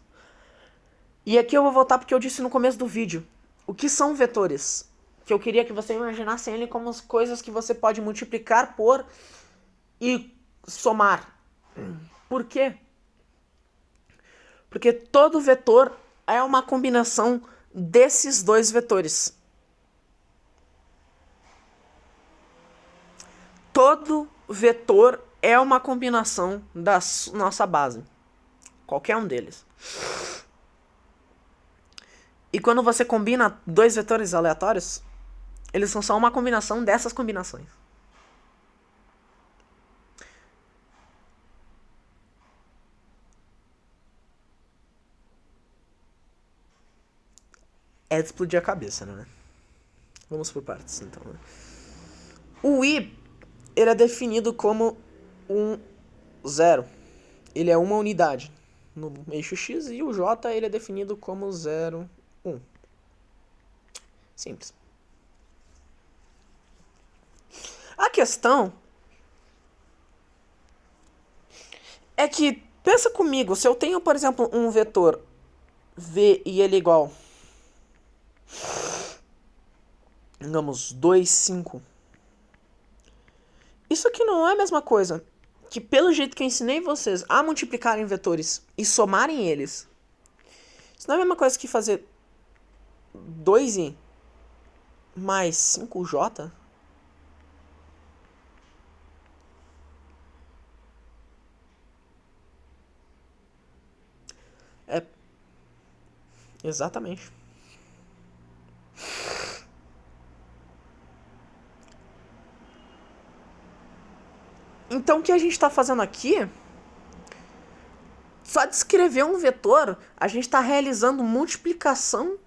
E aqui eu vou voltar porque eu disse no começo do vídeo. O que são vetores? Que eu queria que você imaginasse ele como as coisas que você pode multiplicar por e somar. Por quê? Porque todo vetor é uma combinação desses dois vetores. Todo vetor é uma combinação da nossa base. Qualquer um deles. E quando você combina dois vetores aleatórios, eles são só uma combinação dessas combinações. É de explodir a cabeça, né? Vamos por partes, então. Né? O I, ele é definido como um zero. Ele é uma unidade no eixo X e o J, ele é definido como 0, 1. Simples. A questão É que, pensa comigo, se eu tenho, por exemplo, um vetor v e ele é igual, digamos, 2, 5. Isso aqui não é a mesma coisa que, pelo jeito que eu ensinei vocês a multiplicarem vetores e somarem eles. Isso não é a mesma coisa que fazer 2i mais 5j? É. Exatamente. Então o que a gente está fazendo aqui, só de escrever um vetor, a gente está realizando multiplicação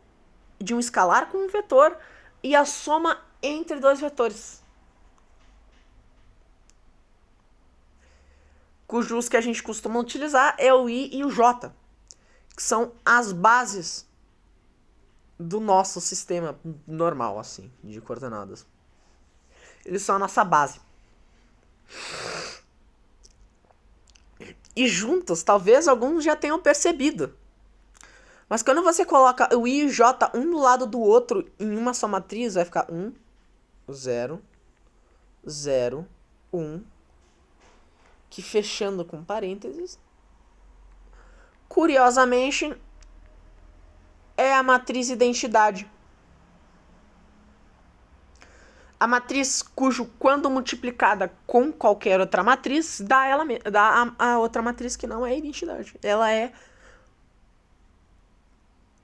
de um escalar com um vetor e a soma entre dois vetores, cujos que a gente costuma utilizar é o i e o j, que são as bases do nosso sistema normal, assim, de coordenadas. Eles são a nossa base. E juntos, talvez alguns já tenham percebido. Mas quando você coloca o i e o j um do lado do outro em uma só matriz, vai ficar 1, 0, 0, 1, que fechando com parênteses, curiosamente, é a matriz identidade. A matriz cujo, quando multiplicada com qualquer outra matriz, dá a outra matriz que não é identidade. Ela é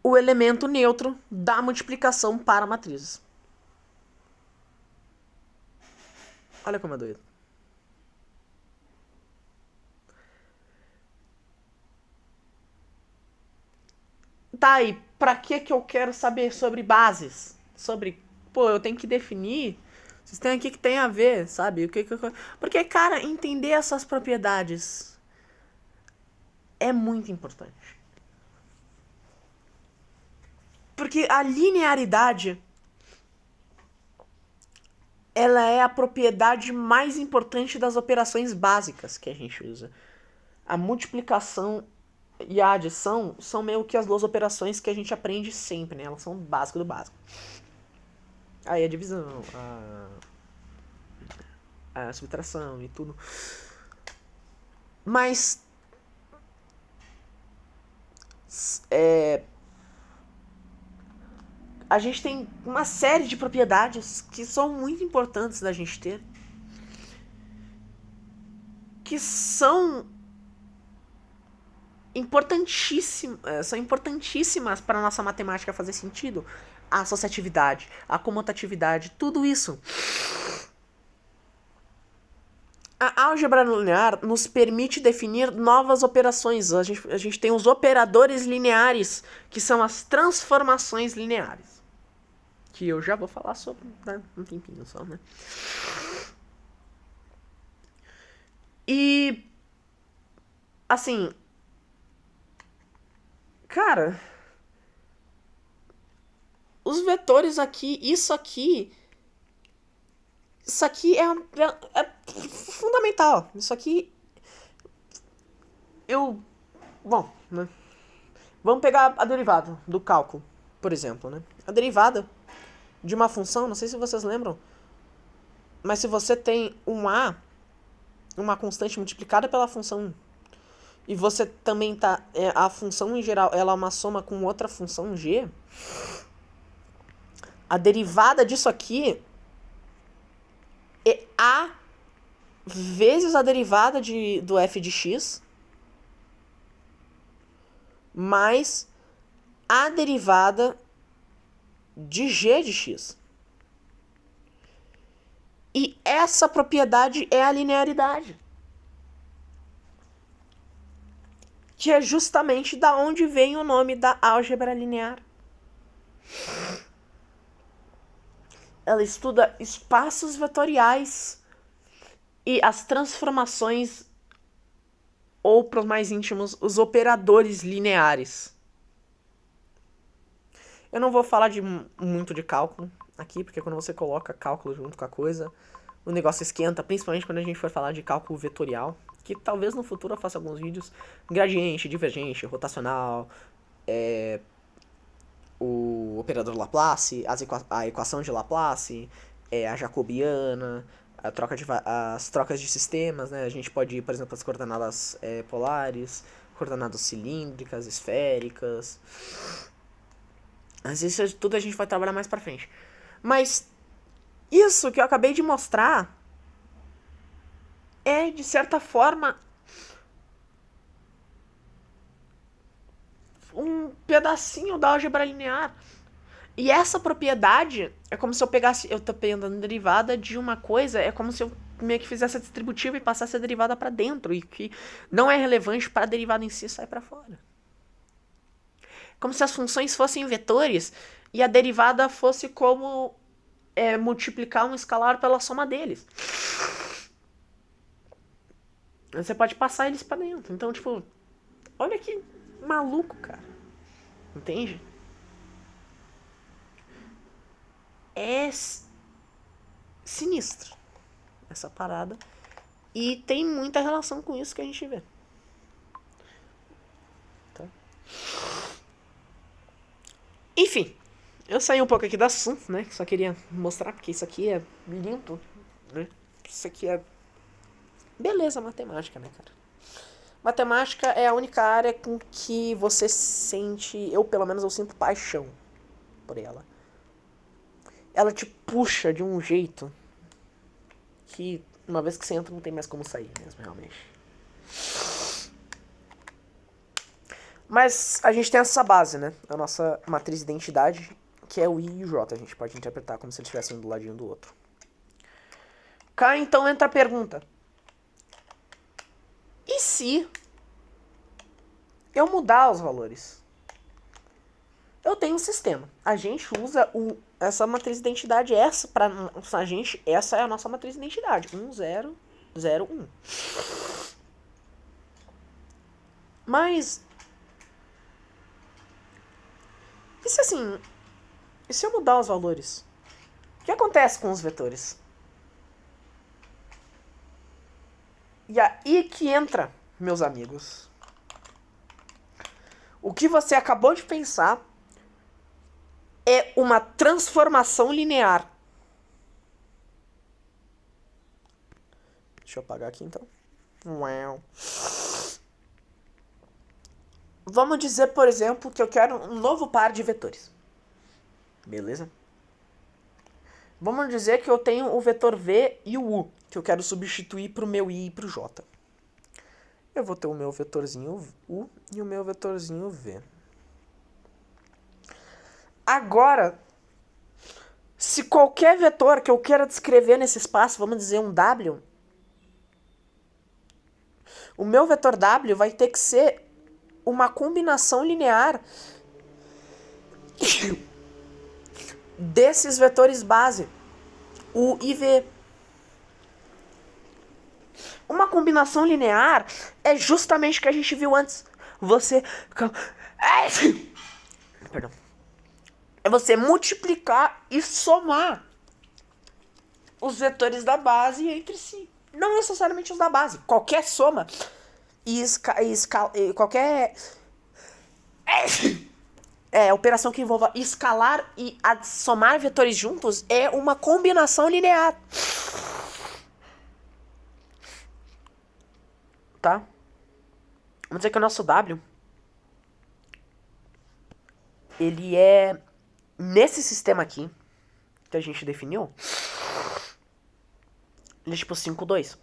o elemento neutro da multiplicação para matrizes. Olha como é doido. Tá aí, pra que eu quero saber sobre bases? Eu tenho que definir sistema aqui que tem a ver, sabe? Porque, cara, entender essas propriedades é muito importante. Porque a linearidade, ela é a propriedade mais importante das operações básicas que a gente usa. A multiplicação e a adição são meio que as duas operações que a gente aprende sempre, né? Elas são básico do básico. Aí a divisão, a subtração e tudo. Mas a gente tem uma série de propriedades que são muito importantes da gente ter, que são importantíssimas para a nossa matemática fazer sentido. A associatividade, a comutatividade, tudo isso. A álgebra linear nos permite definir novas operações. A gente tem os operadores lineares, que são as transformações lineares. Que eu já vou falar sobre, né? Um tempinho só, né? E, assim, cara, os vetores aqui, isso aqui é fundamental. Isso aqui bom, né? Vamos pegar a derivada do cálculo, por exemplo, né? A derivada de uma função, não sei se vocês lembram, mas se você tem um a, uma constante multiplicada pela função 1, e você também tá, a função em geral, ela é uma soma com outra função g, a derivada disso aqui é a vezes a derivada do f de x mais a derivada de g de x. E essa propriedade é a linearidade, que é justamente da onde vem o nome da álgebra linear. Ela estuda espaços vetoriais e as transformações, ou para os mais íntimos, os operadores lineares. Eu não vou falar muito de cálculo aqui, porque quando você coloca cálculo junto com a coisa, o negócio esquenta, principalmente quando a gente for falar de cálculo vetorial, que talvez no futuro eu faça alguns vídeos, gradiente, divergente, rotacional, o operador Laplace, a equação de Laplace, a jacobiana, as trocas de sistemas, né? A gente pode ir, por exemplo, as coordenadas polares, coordenadas cilíndricas, esféricas. Mas isso tudo a gente vai trabalhar mais pra frente. Mas isso que eu acabei de mostrar é, de certa forma, um pedacinho da álgebra linear. E essa propriedade é como se eu pegasse... Eu tô pegando a derivada de uma coisa, é como se eu meio que fizesse a distributiva e passasse a derivada pra dentro. E que não é relevante para a derivada em si sai pra fora. Como se as funções fossem vetores e a derivada fosse como multiplicar um escalar pela soma deles. Você pode passar eles pra dentro. Então, tipo, olha que maluco, cara. Entende? É sinistro essa parada. E tem muita relação com isso que a gente vê. Tá? Enfim, eu saí um pouco aqui do assunto, né? Só queria mostrar, porque isso aqui é lindo, né? Isso aqui é beleza matemática, né, cara? Matemática é a única área com que você sente... Eu, pelo menos, eu sinto paixão por ela. Ela te puxa de um jeito que, uma vez que você entra, não tem mais como sair mesmo, realmente. Mas a gente tem essa base, né? A nossa matriz de identidade, que é o I e o J. A gente pode interpretar como se eles estivessem um do ladinho do outro. Cá, então, entra a pergunta. E se eu mudar os valores? Eu tenho um sistema. A gente usa essa matriz de identidade. Essa é a nossa matriz de identidade. 1, 0, 0, 1. Mas... E se eu mudar os valores? O que acontece com os vetores? E aí que entra, meus amigos. O que você acabou de pensar é uma transformação linear. Deixa eu apagar aqui, então. Vamos dizer, por exemplo, que eu quero um novo par de vetores. Beleza? Vamos dizer que eu tenho o vetor V e o U, que eu quero substituir para o meu I e para o J. Eu vou ter o meu vetorzinho U e o meu vetorzinho V. Agora, se qualquer vetor que eu queira descrever nesse espaço, vamos dizer um W, o meu vetor W vai ter que ser uma combinação linear desses vetores base, U e V. Uma combinação linear é justamente o que a gente viu antes. Perdão. É você multiplicar e somar os vetores da base entre si. Não necessariamente os da base. Qualquer soma qualquer operação que envolva escalar e somar vetores juntos é uma combinação linear. Tá? Vamos dizer que o nosso W ele é nesse sistema aqui que a gente definiu. Ele é tipo 5, 2.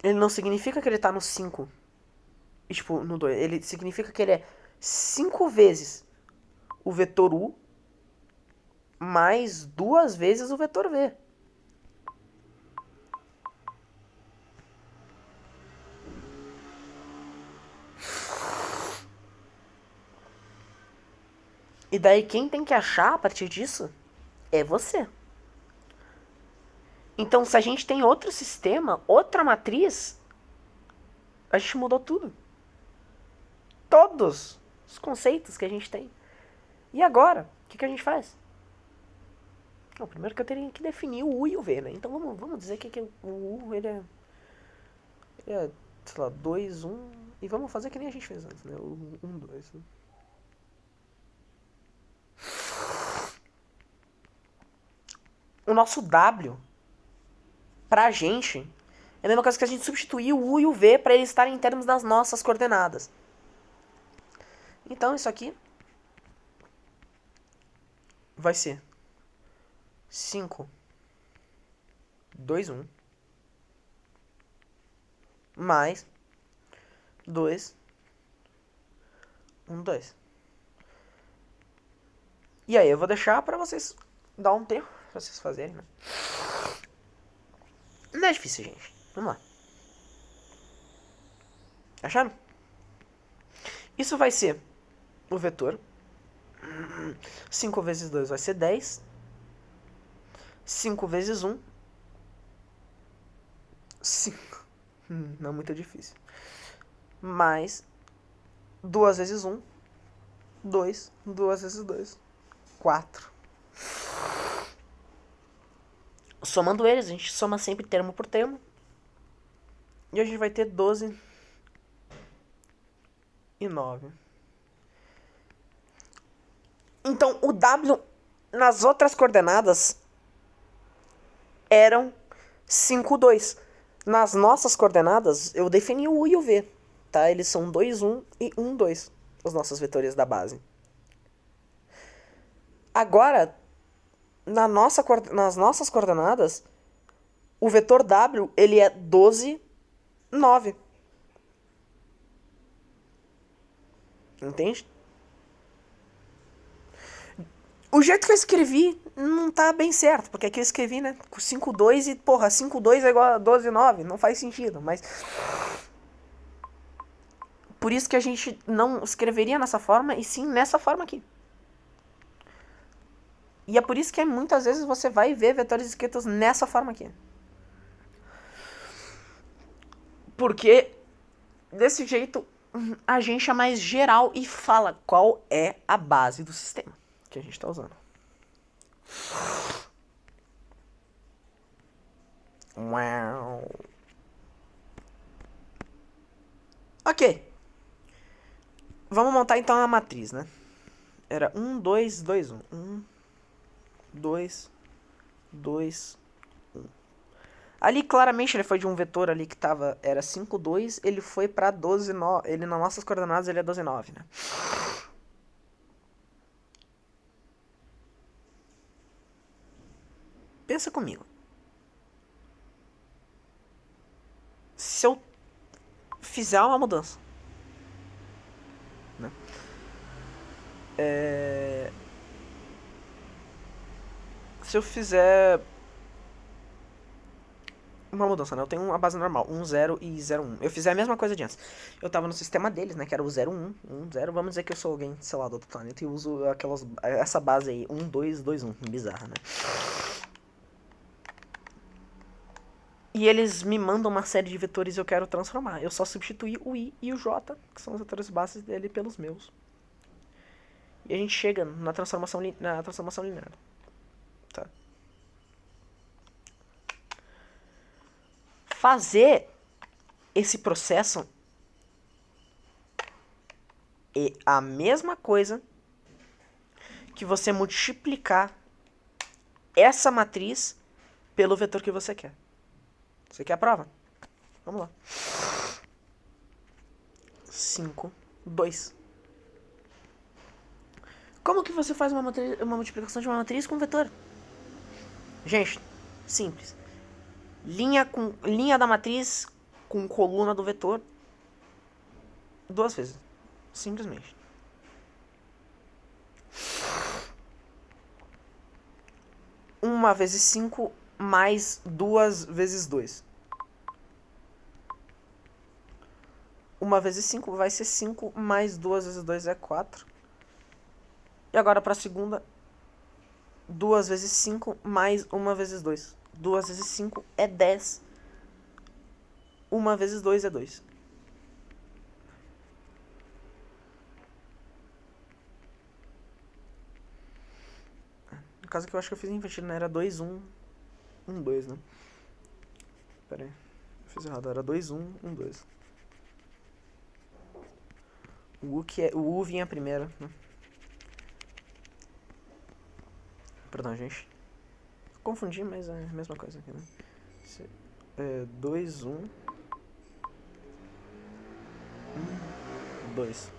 Ele não significa que ele tá no 5 e tipo no 2. Ele significa que ele é 5 vezes o vetor U mais 2 vezes o vetor V. E daí quem tem que achar a partir disso é você. Então, se a gente tem outro sistema, outra matriz, a gente mudou tudo. Todos os conceitos que a gente tem. E agora, o que a gente faz? Bom, primeiro que eu teria que definir o U e o V, né? Então vamos dizer que o U, ele É, sei lá, 2, 1. E vamos fazer que nem a gente fez antes, né? O 1, 2. Né? O nosso W, pra gente, é a mesma coisa que a gente substituir o U e o V pra eles estarem em termos das nossas coordenadas. Então isso aqui vai ser 5, 2, 1 mais 2, 1, 2. E aí eu vou deixar pra vocês dar um tempo pra vocês fazerem, né? Não é difícil, gente. Vamos lá. Acharam? Isso vai ser o vetor. 5 vezes 2 vai ser 10. 5 vezes 1. 5. Não é muito difícil. Mais 2 vezes 1. 2. 2 vezes 2. 4. Somando eles, a gente soma sempre termo por termo. E a gente vai ter 12 e 9. Então, o W nas outras coordenadas eram 5, 2. Nas nossas coordenadas, eu defini o U e o V. Tá? Eles são 2, 1 e 1, 2. Os nossos vetores da base. Agora, nas nossas coordenadas, o vetor W ele é 12, 9. Entende? O jeito que eu escrevi não tá bem certo, porque aqui eu escrevi, né, com 5, 2 e, porra, 5, 2 é igual a 12, 9. Não faz sentido, mas... Por isso que a gente não escreveria nessa forma, e sim nessa forma aqui. E é por isso que muitas vezes você vai ver vetores escritos nessa forma aqui. Porque desse jeito a gente é mais geral e fala qual é a base do sistema que a gente está usando. Uau. Ok. Vamos montar então a matriz, né? Era 1, 2, 2, 1. 1, 2, 2, 1. Ali claramente ele foi de um vetor ali que tava, era 5, 2, ele foi pra 12, 9. Ele nas nossas coordenadas ele é 12, 9, né? Pensa comigo. Se eu fizer uma mudança, né? Se eu fizer uma mudança, né? Eu tenho uma base normal, 1, 0 e 0, 1. Eu fizer a mesma coisa de antes. Eu tava no sistema deles, né? Que era o 0, 1, 1, 0. Vamos dizer que eu sou alguém, sei lá, do outro planeta e uso essa base aí, 1, 2, 2, 1. Bizarra, né? E eles me mandam uma série de vetores e eu quero transformar. Eu só substituí o I e o J, que são os vetores bases dele, pelos meus. E a gente chega na transformação linear. Tá? Fazer esse processo é a mesma coisa que você multiplicar essa matriz pelo vetor que você quer. Você quer a prova? Vamos lá. 5, 2. Como que você faz uma multiplicação de uma matriz com vetor? Gente, simples. Linha da matriz com coluna do vetor 2 vezes. Simplesmente. Uma vezes 5 mais 2 vezes 2. 1 vezes 5 vai ser 5 mais 2 vezes 2 é 4. E agora para a segunda, 2 vezes 5 mais 1 vezes 2. 2 vezes 5 é 10. 1 vezes 2 é 2. No caso que eu acho que eu fiz invertido, né? Era 2, 1, 1, 2, né? Pera aí. Fiz errado, era 2, 1, 1, 2. O U vinha primeiro, né? Perdão, gente. Confundi, mas é a mesma coisa aqui, né? 2, 1, 2.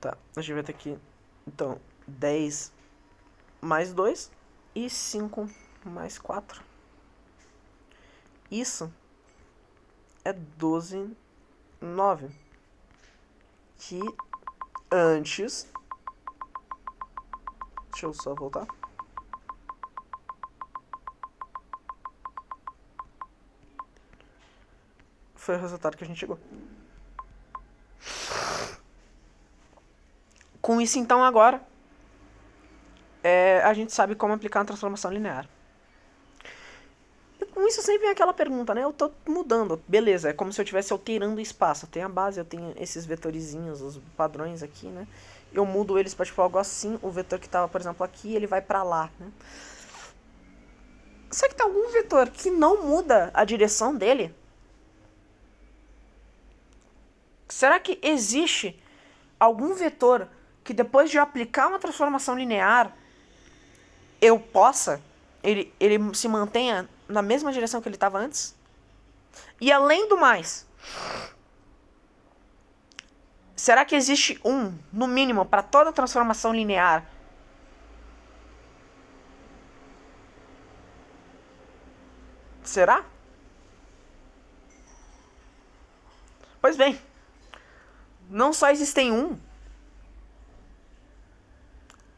Tá, a gente vai ter aqui, então, 10 mais 2 e 5 mais 4. Isso é 12, 9. Que antes... Deixa eu só voltar. Foi o resultado que a gente chegou. Com isso, então, agora, a gente sabe como aplicar uma transformação linear. E com isso sempre vem aquela pergunta, né? Eu tô mudando, beleza, é como se eu estivesse alterando o espaço. Eu tenho a base, eu tenho esses vetorizinhos, os padrões aqui, né? Eu mudo eles para tipo algo assim, o vetor que tava, por exemplo, aqui, ele vai para lá, né? Só que tem algum vetor que não muda a direção dele? Será que existe algum vetor que depois de eu aplicar uma transformação linear, eu possa, ele se mantenha na mesma direção que ele estava antes? E além do mais, será que existe no mínimo, para toda transformação linear? Será? Pois bem, não só existem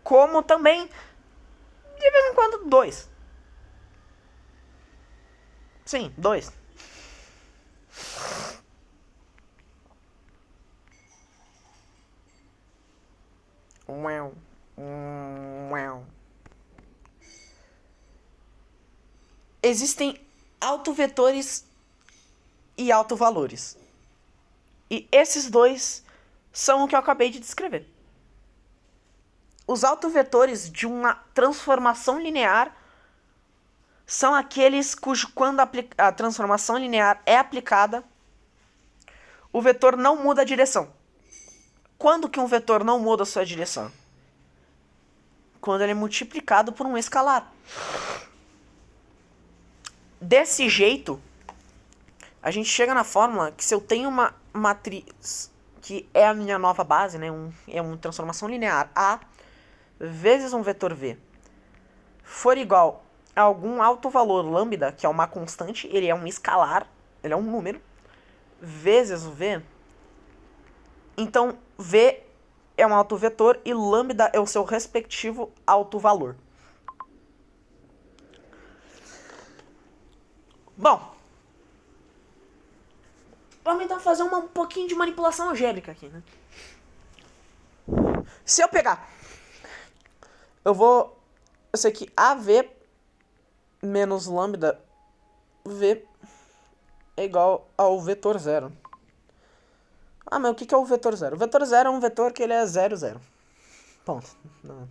como também, de vez em quando, 2. Sim, 2. Existem autovetores e autovalores. E esses dois são o que eu acabei de descrever. Os autovetores de uma transformação linear são aqueles quando a transformação linear é aplicada, o vetor não muda a direção. Quando que um vetor não muda a sua direção? Quando ele é multiplicado por um escalar. Desse jeito, a gente chega na fórmula que se eu tenho uma matriz que é a minha nova base, né, é uma transformação linear A vezes um vetor V for igual a algum alto valor lambda, que é uma constante, ele é um escalar, ele é um número, vezes o V, então V é um autovetor e lambda é o seu respectivo autovalor. Bom, vamos então fazer um pouquinho de manipulação algébrica aqui, né? Se eu pegar, eu sei que AV menos lambda V é igual ao vetor zero. Ah, mas o que é o vetor zero? O vetor zero é um vetor que ele é 0, 0. Ponto. Não.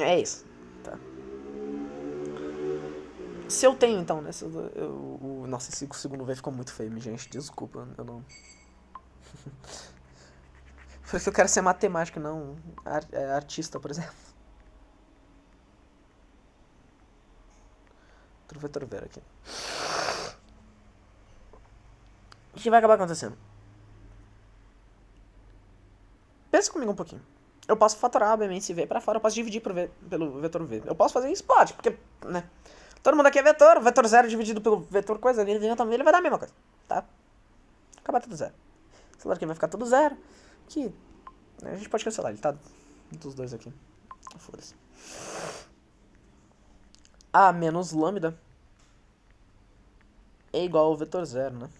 É isso. Tá. Se eu tenho, então, né? Nossa, esse segundo V ficou muito feio, gente. Desculpa, eu não... Porque eu quero ser matemático, não artista, por exemplo. Outro vetor zero aqui. O que vai acabar acontecendo? Pensa comigo um pouquinho. Eu posso fatorar, obviamente, se V para fora, eu posso dividir pelo vetor V. Eu posso fazer isso? Pode, porque, né? Todo mundo aqui é vetor, o vetor zero dividido pelo vetor coisa, ele vai dar a mesma coisa, tá? Acabar tudo zero. Esse lado aqui vai ficar tudo zero. Aqui, a gente pode cancelar, ele tá dos dois aqui. Foda-se. A menos lambda é igual ao vetor zero, né?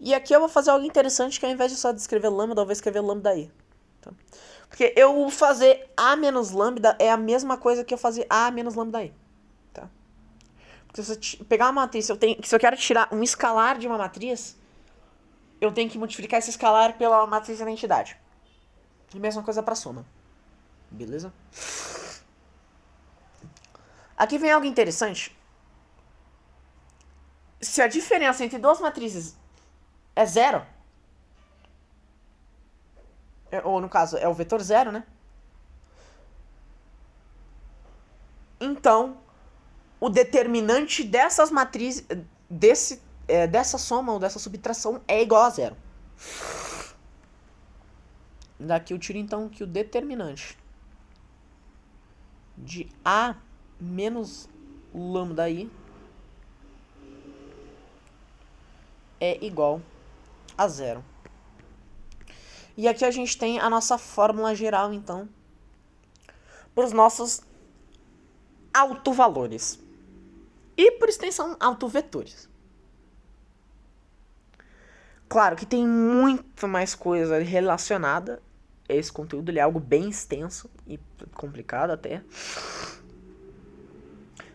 E aqui eu vou fazer algo interessante, que ao invés de só descrever lambda, eu vou escrever lambda i. Tá? Porque eu fazer A menos lambda é a mesma coisa que eu fazer A menos lambda i. Tá? Porque se você pegar uma matriz, se eu quero tirar um escalar de uma matriz, eu tenho que multiplicar esse escalar pela matriz da identidade. E mesma coisa para soma. Beleza? Aqui vem algo interessante, se a diferença entre duas matrizes é zero, ou no caso é o vetor zero, né? Então, o determinante dessas matrizes, dessa soma ou dessa subtração é igual a zero. Daqui eu tiro então que o determinante de A menos lambda I é igual a zero. E aqui a gente tem a nossa fórmula geral, então, para os nossos autovalores. E, por extensão, autovetores. Claro que tem muito mais coisa relacionada a esse conteúdo. Ele é algo bem extenso e complicado até.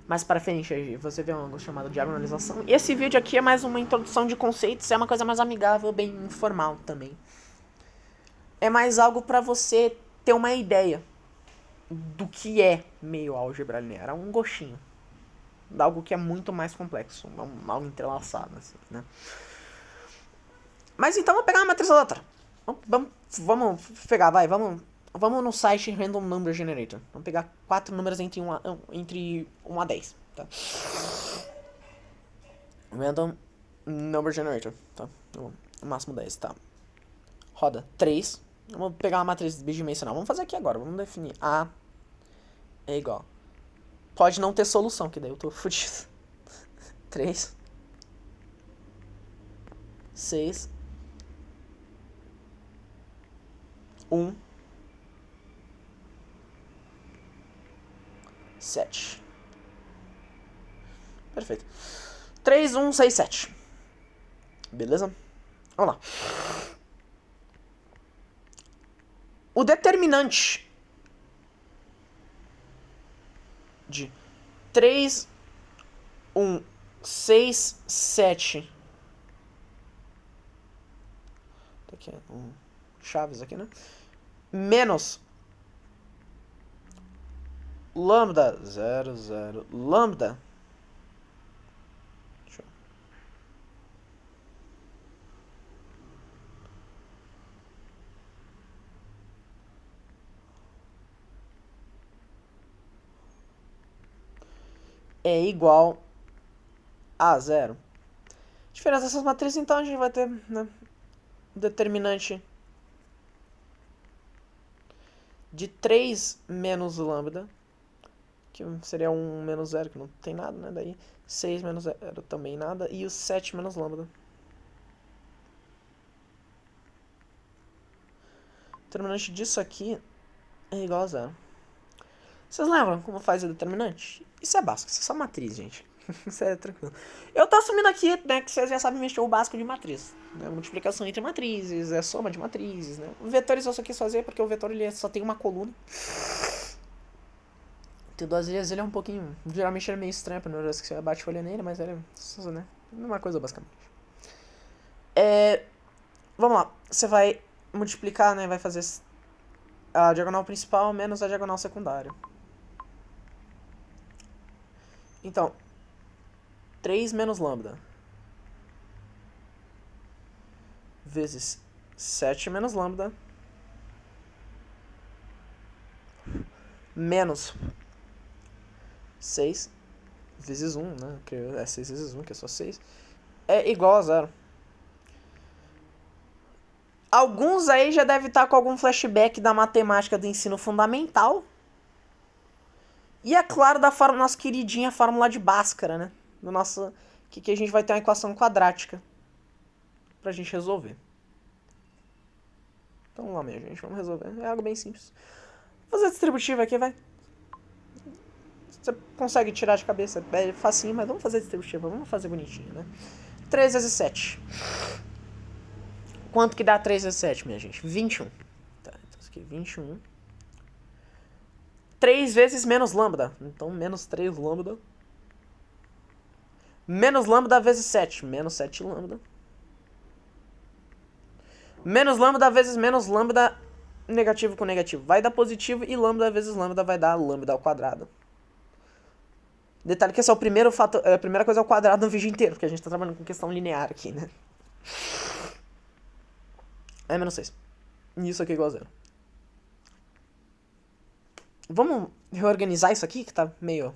Mais para frente você vê algo chamado diagonalização. E esse vídeo aqui é mais uma introdução de conceitos. É uma coisa mais amigável, bem informal também. É mais algo para você ter uma ideia do que é meio álgebra linear. É um gostinho. De algo que é muito mais complexo. Algo entrelaçado, assim, né? Mas então vamos pegar uma matriz ou outra. Vamos pegar, vai, vamos no site Random Number Generator. Vamos pegar 4 números entre 1 a 10, tá? Random Number Generator, tá? No máximo 10, tá? Roda 3. Vamos pegar uma matriz bidimensional. Vamos fazer aqui agora. Vamos definir A é igual. Pode não ter solução, que daí eu tô fudido. 3, 6, 1, 7. Perfeito. 3, 1, 6, 7. Beleza? Vamos lá. O determinante de 3, 1, 6, 7. Aqui é chaves aqui, né? Menos lambda 0, 0, lambda. Deixa eu... é igual a zero. Diferença dessas matrizes, então a gente vai ter, né, determinante de 3 menos lambda, que seria 1 menos 0, que não tem nada, né? Daí 6 menos 0 também nada, e o 7 menos lambda. O determinante disso aqui é igual a 0. Vocês lembram como faz o determinante? Isso é básico, isso é só matriz, gente. Isso é tranquilo. Eu tô assumindo aqui, né, que vocês já sabem mexer o básico de matriz. Né? Multiplicação entre matrizes, soma de matrizes, né? Vetores eu só quis fazer porque o vetor ele só tem uma coluna. O duas linhas ele é um pouquinho... Geralmente ele é meio estranho pra vez que você bate folha nele, mas ele é, né, uma coisa basicamente. Vamos lá. Você vai multiplicar, né, vai fazer a diagonal principal menos a diagonal secundária. Então, 3 menos lambda vezes 7 menos lambda menos 6 vezes 1, né? Que é 6 vezes 1, que é só 6, é igual a 0. Alguns aí já devem estar com algum flashback da matemática do ensino fundamental. E é claro, da nossa queridinha fórmula de Bhaskara, né? Do nosso, que a gente vai ter uma equação quadrática pra gente resolver. Então vamos lá, minha gente, vamos resolver. É algo bem simples. Vou fazer distributiva aqui, vai. Você consegue tirar de cabeça, é facinho, mas vamos fazer distributiva, vamos fazer bonitinho, né? 3 vezes 7. Quanto que dá 3 vezes 7, minha gente? 21. Tá, então isso aqui, 21. 3 vezes menos lambda. Então, menos 3 lambda. Menos lambda vezes 7. Menos 7 lambda. Menos lambda vezes menos lambda, negativo com negativo vai dar positivo, e lambda vezes lambda vai dar lambda ao quadrado. Detalhe que esse é o primeiro fator, a primeira coisa é o quadrado no vídeo inteiro, porque a gente tá trabalhando com questão linear aqui, né? É menos 6. E isso aqui é igual a zero. Vamos reorganizar isso aqui, que tá meio...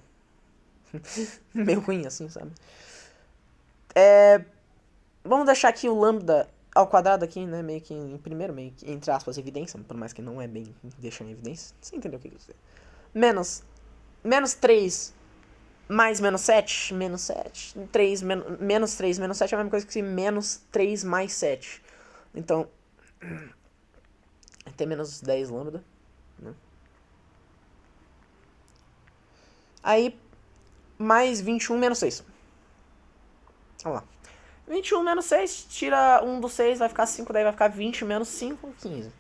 meio ruim assim, sabe? Vamos deixar aqui o lambda ao quadrado aqui, né? Meio que em primeiro, meio que, entre aspas, evidência, por mais que não é bem deixar em evidência. Você entendeu o que eu quis dizer? Menos 3 mais menos 7, menos 7. 3, menos 3, menos 7 é a mesma coisa que menos 3 mais 7. Então, tem menos 10 lambda, né? Aí, mais 21 menos 6. Vamos lá. 21 menos 6, tira 1 do 6, vai ficar 5, daí vai ficar 20 menos 5, 15.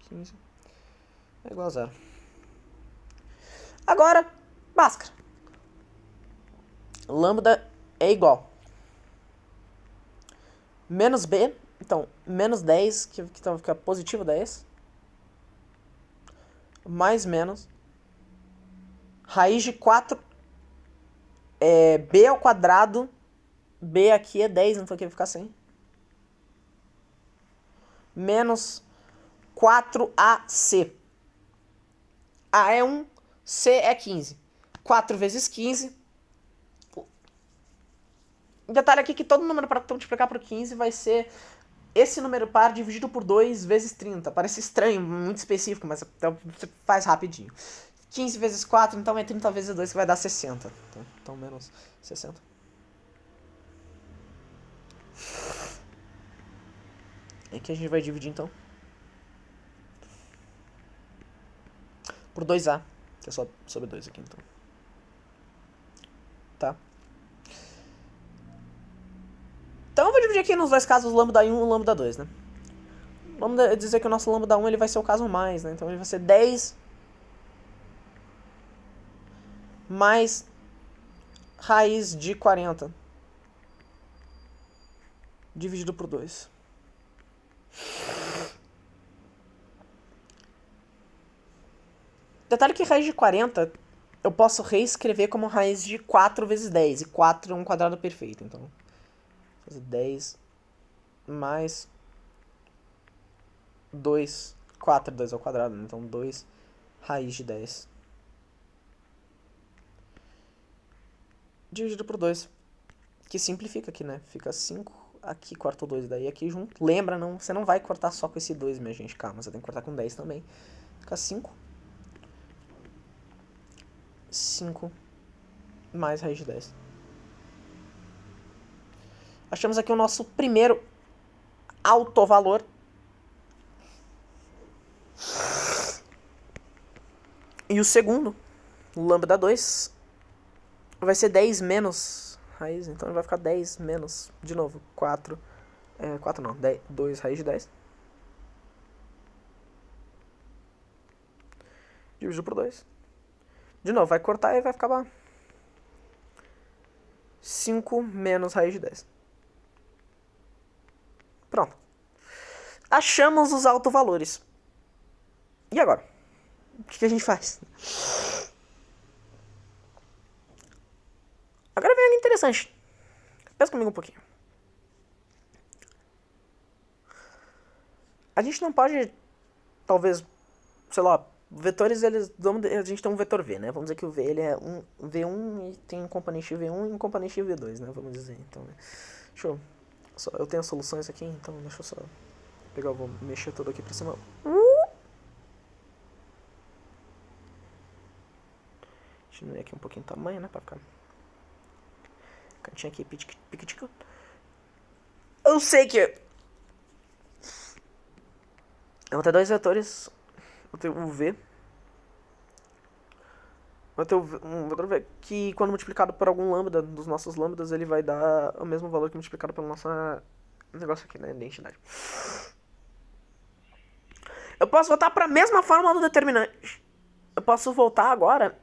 15 é igual a zero. Agora, Bhaskara. Lambda é igual. Menos B, então, menos 10, que então fica positivo 10. Mais menos. Raiz de 4 é B ao quadrado. B aqui é 10, então aqui vai ficar 100. Menos 4AC. A é 1, C é 15. 4 vezes 15. Detalhe aqui que todo número para multiplicar por 15 vai ser esse número par dividido por 2 vezes 30. Parece estranho, muito específico, mas você faz rapidinho. 15 vezes 4, então é 30 vezes 2, que vai dar 60. Então menos 60. Aqui a gente vai dividir, então, por 2A, que é só sobre 2 aqui, então. Tá? Então eu vou dividir aqui nos dois casos, lambda 1 e lambda 2, né? Vamos dizer que o nosso lambda 1 ele vai ser o caso mais, né? Então ele vai ser 10 mais raiz de 40 dividido por 2. Detalhe que raiz de 40 eu posso reescrever como raiz de 4 vezes 10. E 4 é um quadrado perfeito, então. Vou fazer 10 mais 2. 4, 2 ao quadrado, né? Então 2 raiz de 10. Dividido por 2. Que simplifica aqui, né? Fica 5, aqui corta o 2, daí aqui junto. Lembra, não, você não vai cortar só com esse 2, minha gente. Calma, você tem que cortar com 10 também. Fica 5. 5 mais raiz de 10. Achamos aqui o nosso primeiro autovalor. E o segundo, o lambda 2, vai ser 10 menos raiz. Então vai ficar 10 menos, de novo, 4. 4 não, 10, 2 raiz de 10. Dividido por 2. De novo, vai cortar e vai ficar 5 menos raiz de 10. Pronto. Achamos os autovalores. E agora? O que a gente faz? Agora vem algo interessante. Pensa comigo um pouquinho. A gente não pode, talvez, sei lá, vetores, eles, a gente tem um vetor V, né? Vamos dizer que o V ele é um V1 e tem um componente V1 e um componente V2, né? Vamos dizer, então, né? Deixa eu... eu tenho soluções aqui, então deixa eu só pegar, vou mexer tudo aqui pra cima. Diminuir aqui um pouquinho o tamanho, né? Pra ficar... Cantinho aqui, piquitico. Eu sei que... eu vou ter dois vetores. Vou ter um V. Vou ter um vetor V que, quando multiplicado por algum lambda dos nossos lambdas, ele vai dar o mesmo valor que multiplicado pelo nosso negócio aqui, né? Identidade. Eu posso voltar para a mesma fórmula do determinante. Eu posso voltar agora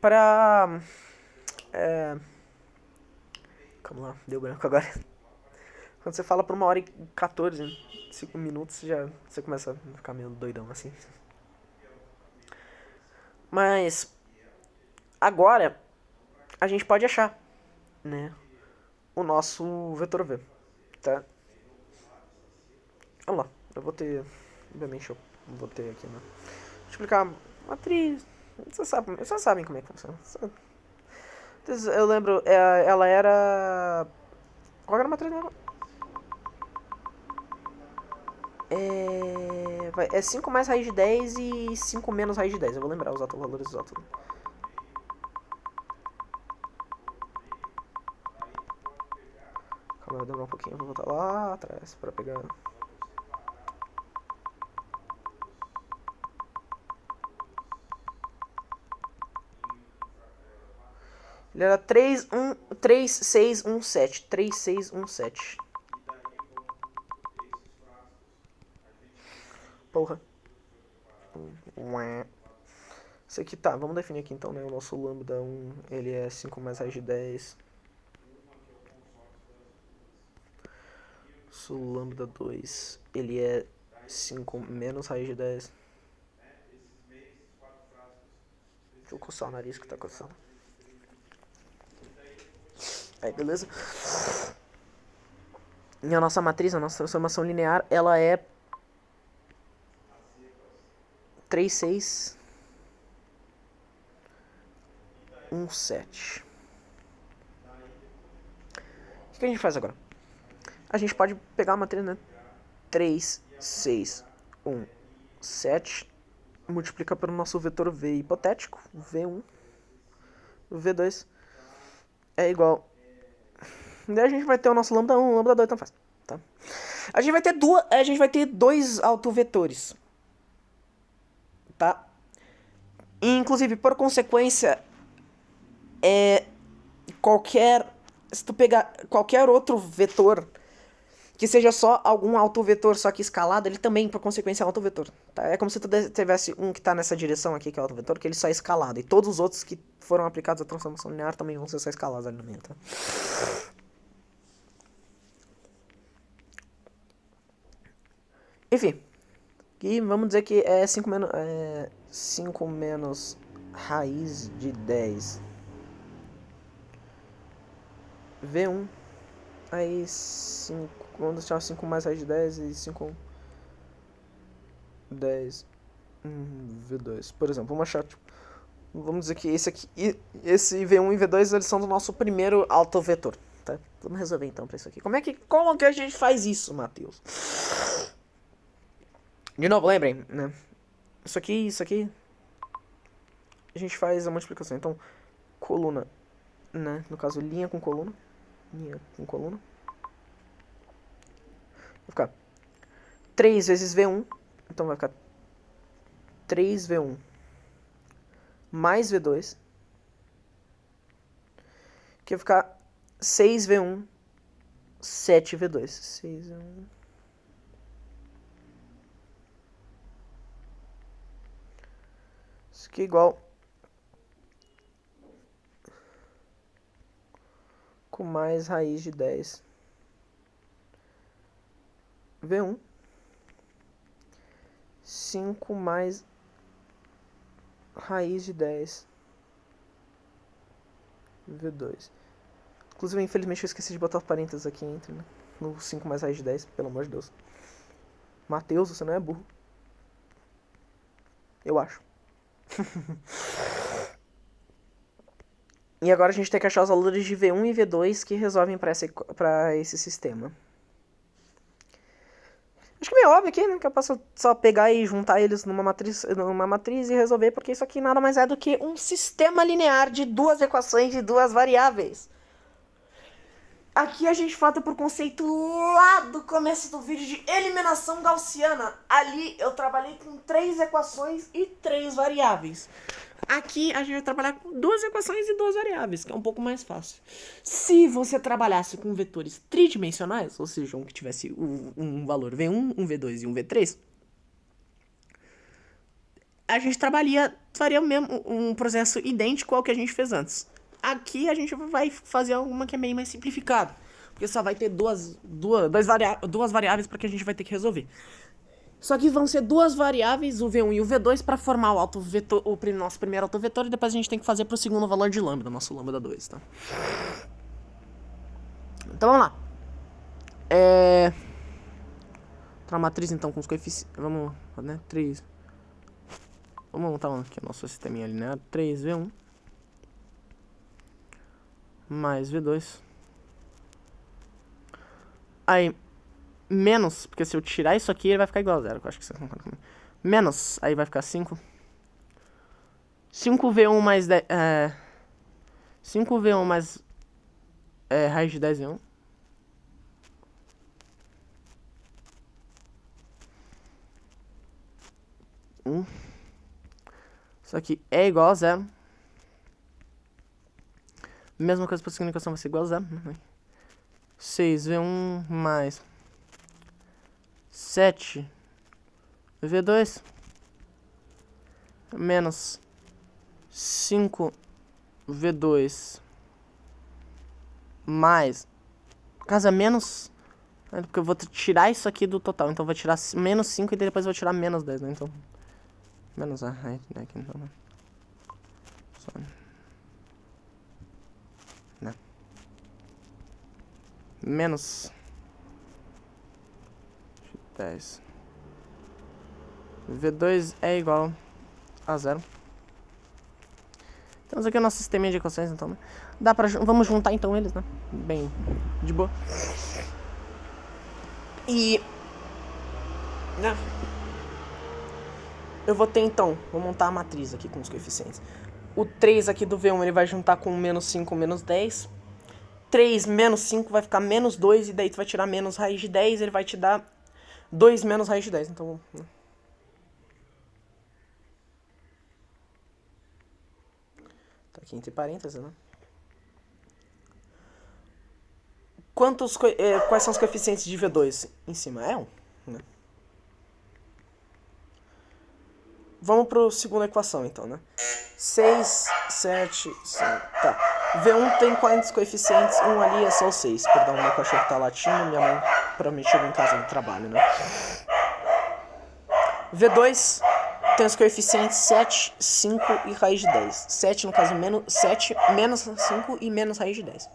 para... calma lá, deu branco agora. Quando você fala por 1h14, 5 minutos, você começa a ficar meio doidão assim. Mas agora a gente pode achar, né, o nosso vetor V, tá? Olha lá, eu vou ter, obviamente eu vou ter aqui, né? Vou explicar a matriz, vocês sabem como é que funciona. Eu lembro, ela era... Qual era a matriz dela? É 5 mais raiz de 10 e 5 menos raiz de 10. Eu vou lembrar os valores exatos. Calma, vai demorar um pouquinho. Eu vou voltar lá atrás pra pegar... Ele era 3617. 3617. Porra. Isso aqui tá, vamos definir aqui então, né? O nosso lambda 1, ele é 5 mais raiz de 10. Nosso lambda 2, ele é 5 menos raiz de 10. Deixa eu coçar o nariz que tá coçando. Aí, beleza? E a nossa matriz, a nossa transformação linear, ela é 3617. O que a gente faz agora? A gente pode pegar a matriz, né? 3617 multiplica pelo nosso vetor V hipotético, V1, V2 é igual. Daí a gente vai ter o nosso lambda 1, lambda 2, então faz, tá? A gente vai ter dois autovetores, tá? E, inclusive, por consequência, se tu pegar qualquer outro vetor que seja só algum autovetor, só que escalado, ele também, por consequência, é autovetor. Tá? É como se tu tivesse um que está nessa direção aqui, que é autovetor, que ele só é escalado. E todos os outros que foram aplicados à transformação linear também vão ser só escalados ali no meio, tá? Enfim. E vamos dizer que é 5 menos raiz de 10. V1. Aí 5. Vamos deixar 5 mais raiz de 10 e 5... 10. V2. Por exemplo, vamos achar, tipo, vamos dizer que esse aqui, esse V1 e V2, eles são do nosso primeiro autovetor, tá? Vamos resolver então pra isso aqui. Como que a gente faz isso, Matheus? De novo, lembrem, né? Isso aqui, a gente faz a multiplicação. Então, coluna, né? No caso, linha com coluna. Linha com coluna. Vai ficar 3 vezes V1. Então vai ficar 3V1 mais V2. Que vai ficar 6V1, 7V2. 6V1. Isso aqui é igual com mais raiz de 10. V1. 5 mais raiz de 10. V2. Inclusive, infelizmente, eu esqueci de botar parênteses aqui entre, né? No 5 mais raiz de 10, pelo amor de Deus. Matheus, você não é burro. Eu acho. E agora a gente tem que achar os valores de V1 e V2 que resolvem pra esse sistema. Acho que é meio óbvio aqui, né? Que eu posso só pegar e juntar eles numa matriz e resolver, porque isso aqui nada mais é do que um sistema linear de duas equações de duas variáveis. Aqui a gente falta por conceito lá do começo do vídeo de eliminação gaussiana. Ali eu trabalhei com 3 equações e 3 variáveis. Aqui a gente vai trabalhar com 2 equações e 2 variáveis, que é um pouco mais fácil. Se você trabalhasse com vetores tridimensionais, ou seja, um que tivesse um valor V1, um V2 e um V3, a gente faria mesmo um processo idêntico ao que a gente fez antes. Aqui a gente vai fazer alguma que é meio mais simplificado. porque só vai ter duas variáveis para que a gente vai ter que resolver. Só que vão ser duas variáveis, o V1 e o V2, para formar o nosso primeiro autovetor, e depois a gente tem que fazer pro segundo valor de lambda, nosso lambda 2, tá? Então vamos lá. Outra matriz então com os coeficientes. Vamos, né? 3. Vamos montar aqui o nosso sisteminha linear. 3V1 mais V2. Aí, menos, porque se eu tirar isso aqui, ele vai ficar igual a zero. Eu acho que você concorda comigo. Menos, aí vai ficar 5. 5V1 mais 10. 5V1 mais raiz de 10V1. Isso aqui é igual a zero. Mesma coisa para a segunda equação vai ser igual a zero. 6V1 mais 7V2 menos 5V2 mais... Caso é menos... Porque eu vou tirar isso aqui do total. Então eu vou tirar menos 5 e depois eu vou tirar menos 10, né? Então... Menos a raiz aqui, então... Só... Né? Menos 10. V2 é igual a zero. Temos aqui o nosso sistema de equações, então, né? Vamos juntar, então, eles, né? Bem de boa. E... né? Eu vou ter, então... Vou montar a matriz aqui com os coeficientes. O 3 aqui do V1, ele vai juntar com menos 5, menos 10. 3 menos 5 vai ficar menos 2, e daí tu vai tirar menos raiz de 10, ele vai te dar 2 menos raiz de 10. Então... né? Tá aqui entre parênteses, né? Quais são os coeficientes de V2? Em cima é 1, né? Vamos para a segunda equação, então, né? 6, 7, 5, tá. V1 tem quantos coeficientes? Um ali é só o 6. Perdão, meu cachorro tá latindo, minha mãe provavelmente chegou em casa do trabalho, né? V2 tem os coeficientes 7, 5 e raiz de 10. 7, no caso, menos 5 e menos raiz de 10.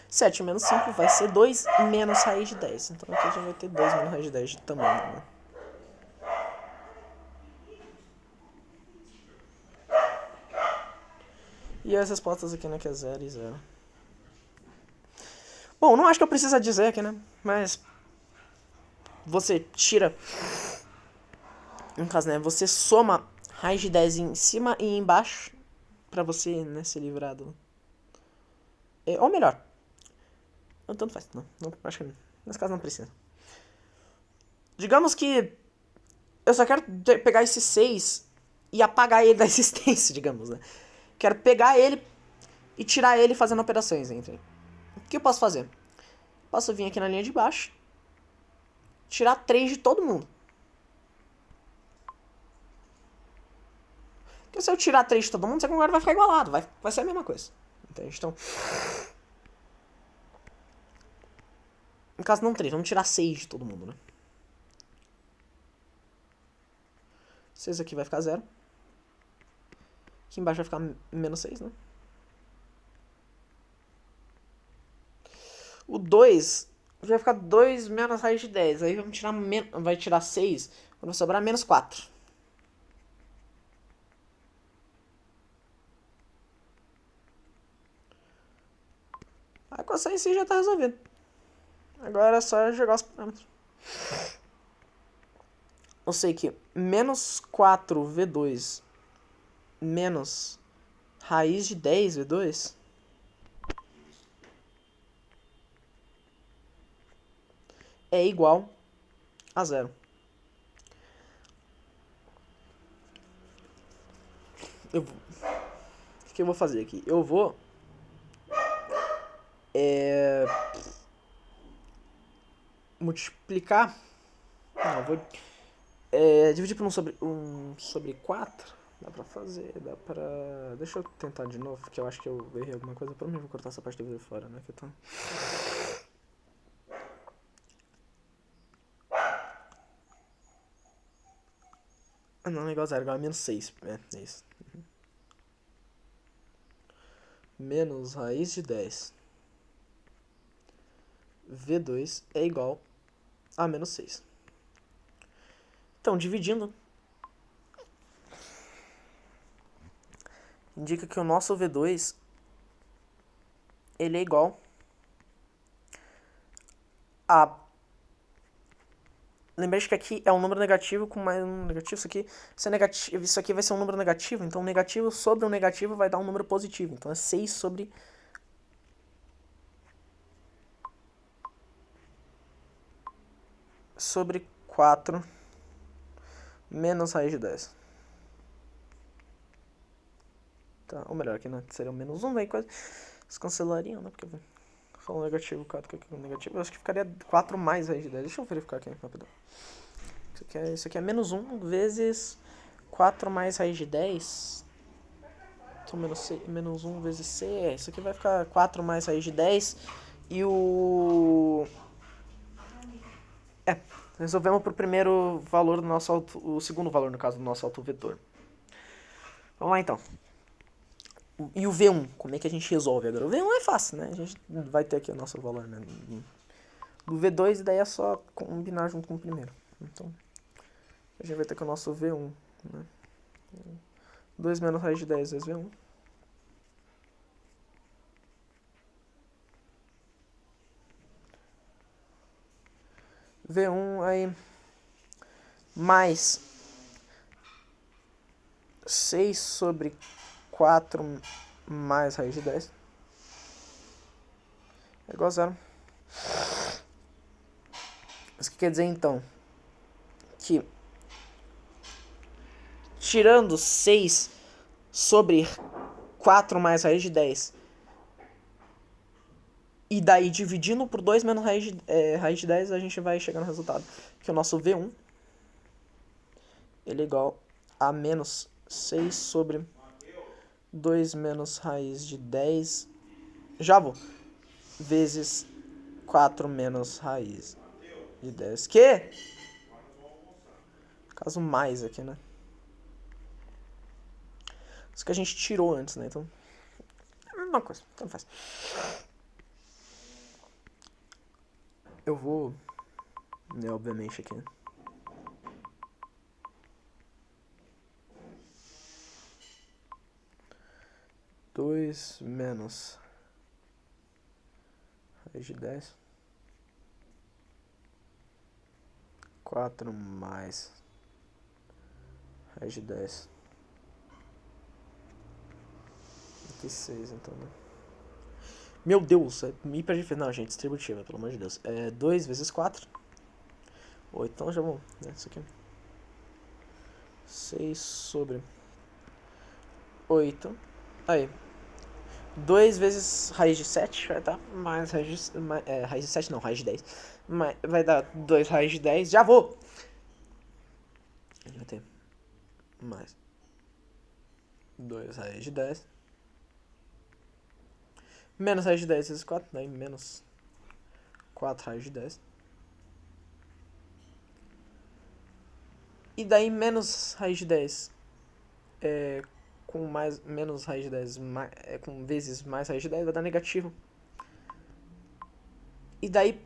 7 menos 5 vai ser 2 menos raiz de 10. Então aqui a gente vai ter 2 menos raiz de 10 de tamanho, né? E as respostas aqui, né, que é 0 e 0. Bom, não acho que eu precisa dizer aqui, né? Mas você tira... No caso, né, você soma raiz de 10 em cima e embaixo pra você, né, ser livrado. Ou melhor, tanto faz, não acho que nesse caso não precisa. Digamos que eu só quero pegar esse 6 e apagar ele da existência, digamos, né? Quero pegar ele e tirar ele fazendo operações entre. O que eu posso fazer? Posso vir aqui na linha de baixo, tirar 3 de todo mundo. Porque se eu tirar 3 de todo mundo, você concorda, vai ficar igualado, vai ser a mesma coisa. Entende? Então, no caso não 3, vamos tirar 6 de todo mundo, né? 6 aqui vai ficar 0. Aqui embaixo vai ficar menos 6, né? O 2 vai ficar 2 menos raiz de 10. Aí vamos tirar vai tirar 6. Vai sobrar menos 4. A equação em si já está resolvida. Agora é só jogar os parâmetros. Eu sei que menos 4V2 menos raiz de 10V2 é igual a 0. O que eu vou fazer aqui? Eu vou multiplicar. Não, eu vou dividir por 1 sobre 4. Dá pra fazer, dá pra... Deixa eu tentar de novo, porque eu acho que eu errei alguma coisa. Pra mim, eu vou cortar essa parte da vida fora, né? Que eu tô... Não, igual a zero, igual a menos 6. É isso. Menos raiz de 10. V2 é igual a menos 6. Então, dividindo, indica que o nosso V2 ele é igual a... Lembrete que aqui é um número negativo com mais um negativo. Isso é negativo, isso aqui vai ser um número negativo. Então, negativo sobre um negativo vai dar um número positivo. Então, é 6 sobre 4 menos raiz de 10. Tá, ou melhor, aqui né, seria o menos 1, velho, quase se cancelariam, né, porque falando negativo, 4 que é negativo, eu acho que ficaria 4 mais raiz de 10. Deixa eu verificar aqui, rapidão. Isso aqui é menos 1 vezes 4 mais raiz de 10. Então, menos 1 vezes C, isso aqui vai ficar 4 mais raiz de 10. E o... resolvemos pro primeiro valor do nosso o segundo valor, no caso, do nosso autovetor. Vamos lá, então. E o V1, como é que a gente resolve agora? O V1 é fácil, né? A gente vai ter aqui o nosso valor, né? Do V2, e daí é só combinar junto com o primeiro. Então, a gente vai ter aqui o nosso V1, né? 2 menos raiz de 10 vezes V1. V1 aí mais 6 sobre 4 mais raiz de 10 é igual a zero. Isso que quer dizer então que tirando 6 sobre 4 mais raiz de 10 e daí dividindo por 2 menos raiz de 10, a gente vai chegar no resultado que o nosso V1 ele é igual a menos 6 sobre 2 menos raiz de 10, já vou, vezes 4 menos raiz de 10, que? Caso mais aqui, né? Isso que a gente tirou antes, né? Então, é a mesma coisa, tanto faz. Eu vou, né, obviamente aqui, né? Dois menos raiz de 10. 4 mais raiz de 10. Aqui 6, então, né? Meu Deus, é hiper... Não, gente, distributiva, pelo amor de Deus. É 2 vezes 4. 8, então já vou, né? Isso aqui. 6 sobre 8. Aí. 2 vezes raiz de 7 vai dar mais raiz de... raiz de 7 não, raiz de 10. Vai dar 2 raiz de 10. Já vou! Vai ter mais 2 raiz de 10. Menos raiz de 10 vezes 4. Daí menos 4 raiz de 10. E daí menos raiz de 10 com mais, menos raiz de 10 com vezes mais raiz de 10 vai dar negativo. E daí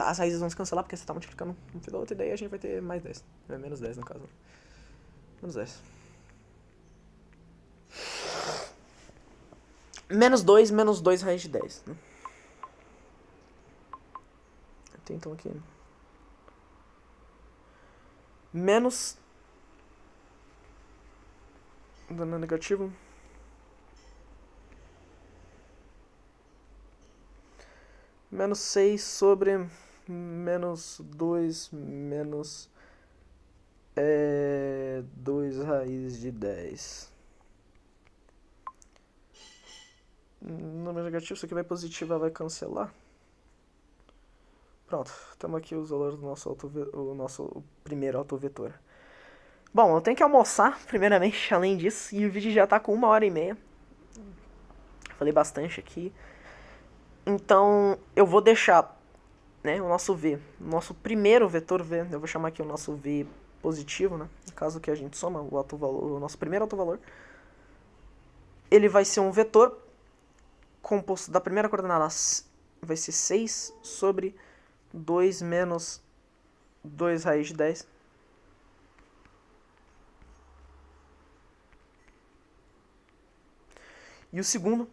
as raízes vão se cancelar porque você está multiplicando um pelo outro. E daí a gente vai ter mais 10. É menos 10 no caso. Menos 10. Menos 2 raiz de 10. Né? Tem então aqui. Menos... dando negativo. Menos 6 sobre menos 2 menos 2 raiz de 10. Número negativo, isso aqui vai positivo, vai cancelar. Pronto, temos aqui os valores do nosso primeiro autovetor. Bom, eu tenho que almoçar, primeiramente, além disso, e o vídeo já tá com 1h30. Falei bastante aqui. Então, eu vou deixar, né, o nosso V, o nosso primeiro vetor V, eu vou chamar aqui o nosso V positivo, né? No caso que a gente soma o autovalor, o nosso primeiro autovalor, ele vai ser um vetor composto da primeira coordenada, vai ser 6 sobre 2 menos 2 raiz de 10. E o segundo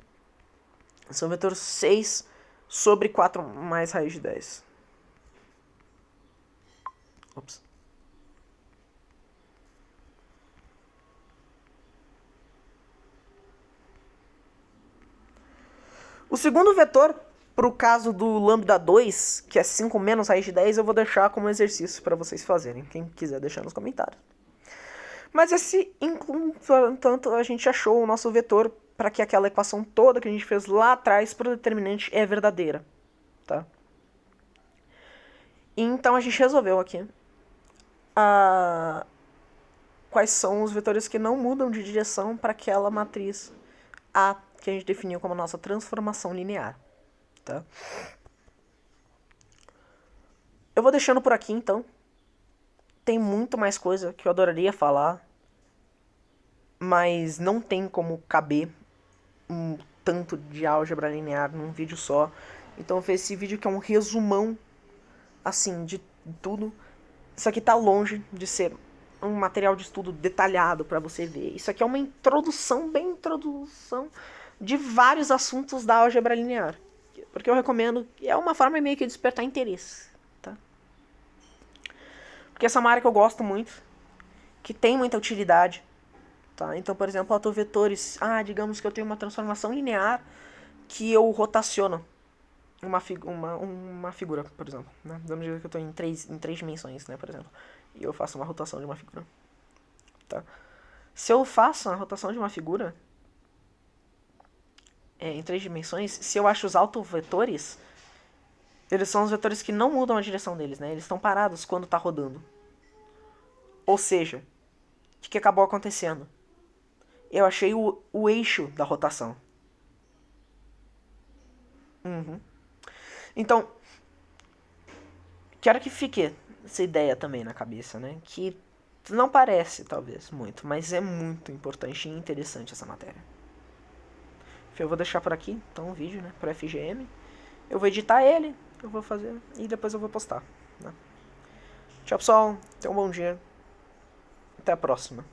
são o vetor 6 sobre 4 mais raiz de 10. Ops. O segundo vetor, para o caso do lambda 2, que é 5 menos raiz de 10, eu vou deixar como exercício para vocês fazerem. Quem quiser deixar nos comentários. Mas esse, entanto, a gente achou o nosso vetor para que aquela equação toda que a gente fez lá atrás para o determinante é verdadeira. Tá? Então a gente resolveu aqui quais são os vetores que não mudam de direção para aquela matriz A que a gente definiu como nossa transformação linear. Tá? Eu vou deixando por aqui, então. Tem muito mais coisa que eu adoraria falar, mas não tem como caber um tanto de álgebra linear num vídeo só. Então eu fiz esse vídeo que é um resumão, assim, de tudo. Isso aqui tá longe de ser um material de estudo detalhado para você ver. Isso aqui é uma introdução, bem introdução, de vários assuntos da álgebra linear. Porque eu recomendo, é uma forma meio que de despertar interesse, tá? Porque essa é uma área que eu gosto muito, que tem muita utilidade, tá? Então, por exemplo, autovetores, digamos que eu tenho uma transformação linear que eu rotaciono uma figura, por exemplo, né? Vamos dizer que eu estou em três dimensões, né, por exemplo, e eu faço uma rotação de uma figura, tá? Se eu faço uma rotação de uma figura em 3 dimensões, se eu acho os autovetores, eles são os vetores que não mudam a direção deles, né? Eles estão parados quando está rodando. Ou seja, o que acabou acontecendo? Eu achei o eixo da rotação. Então, quero que fique essa ideia também na cabeça, né? Que não parece, talvez, muito, mas é muito importante e interessante essa matéria. Eu vou deixar por aqui, então, o vídeo, né, pro FGM. Eu vou editar ele, eu vou fazer, e depois eu vou postar, né? Tchau, pessoal. Tenham um bom dia. Até a próxima.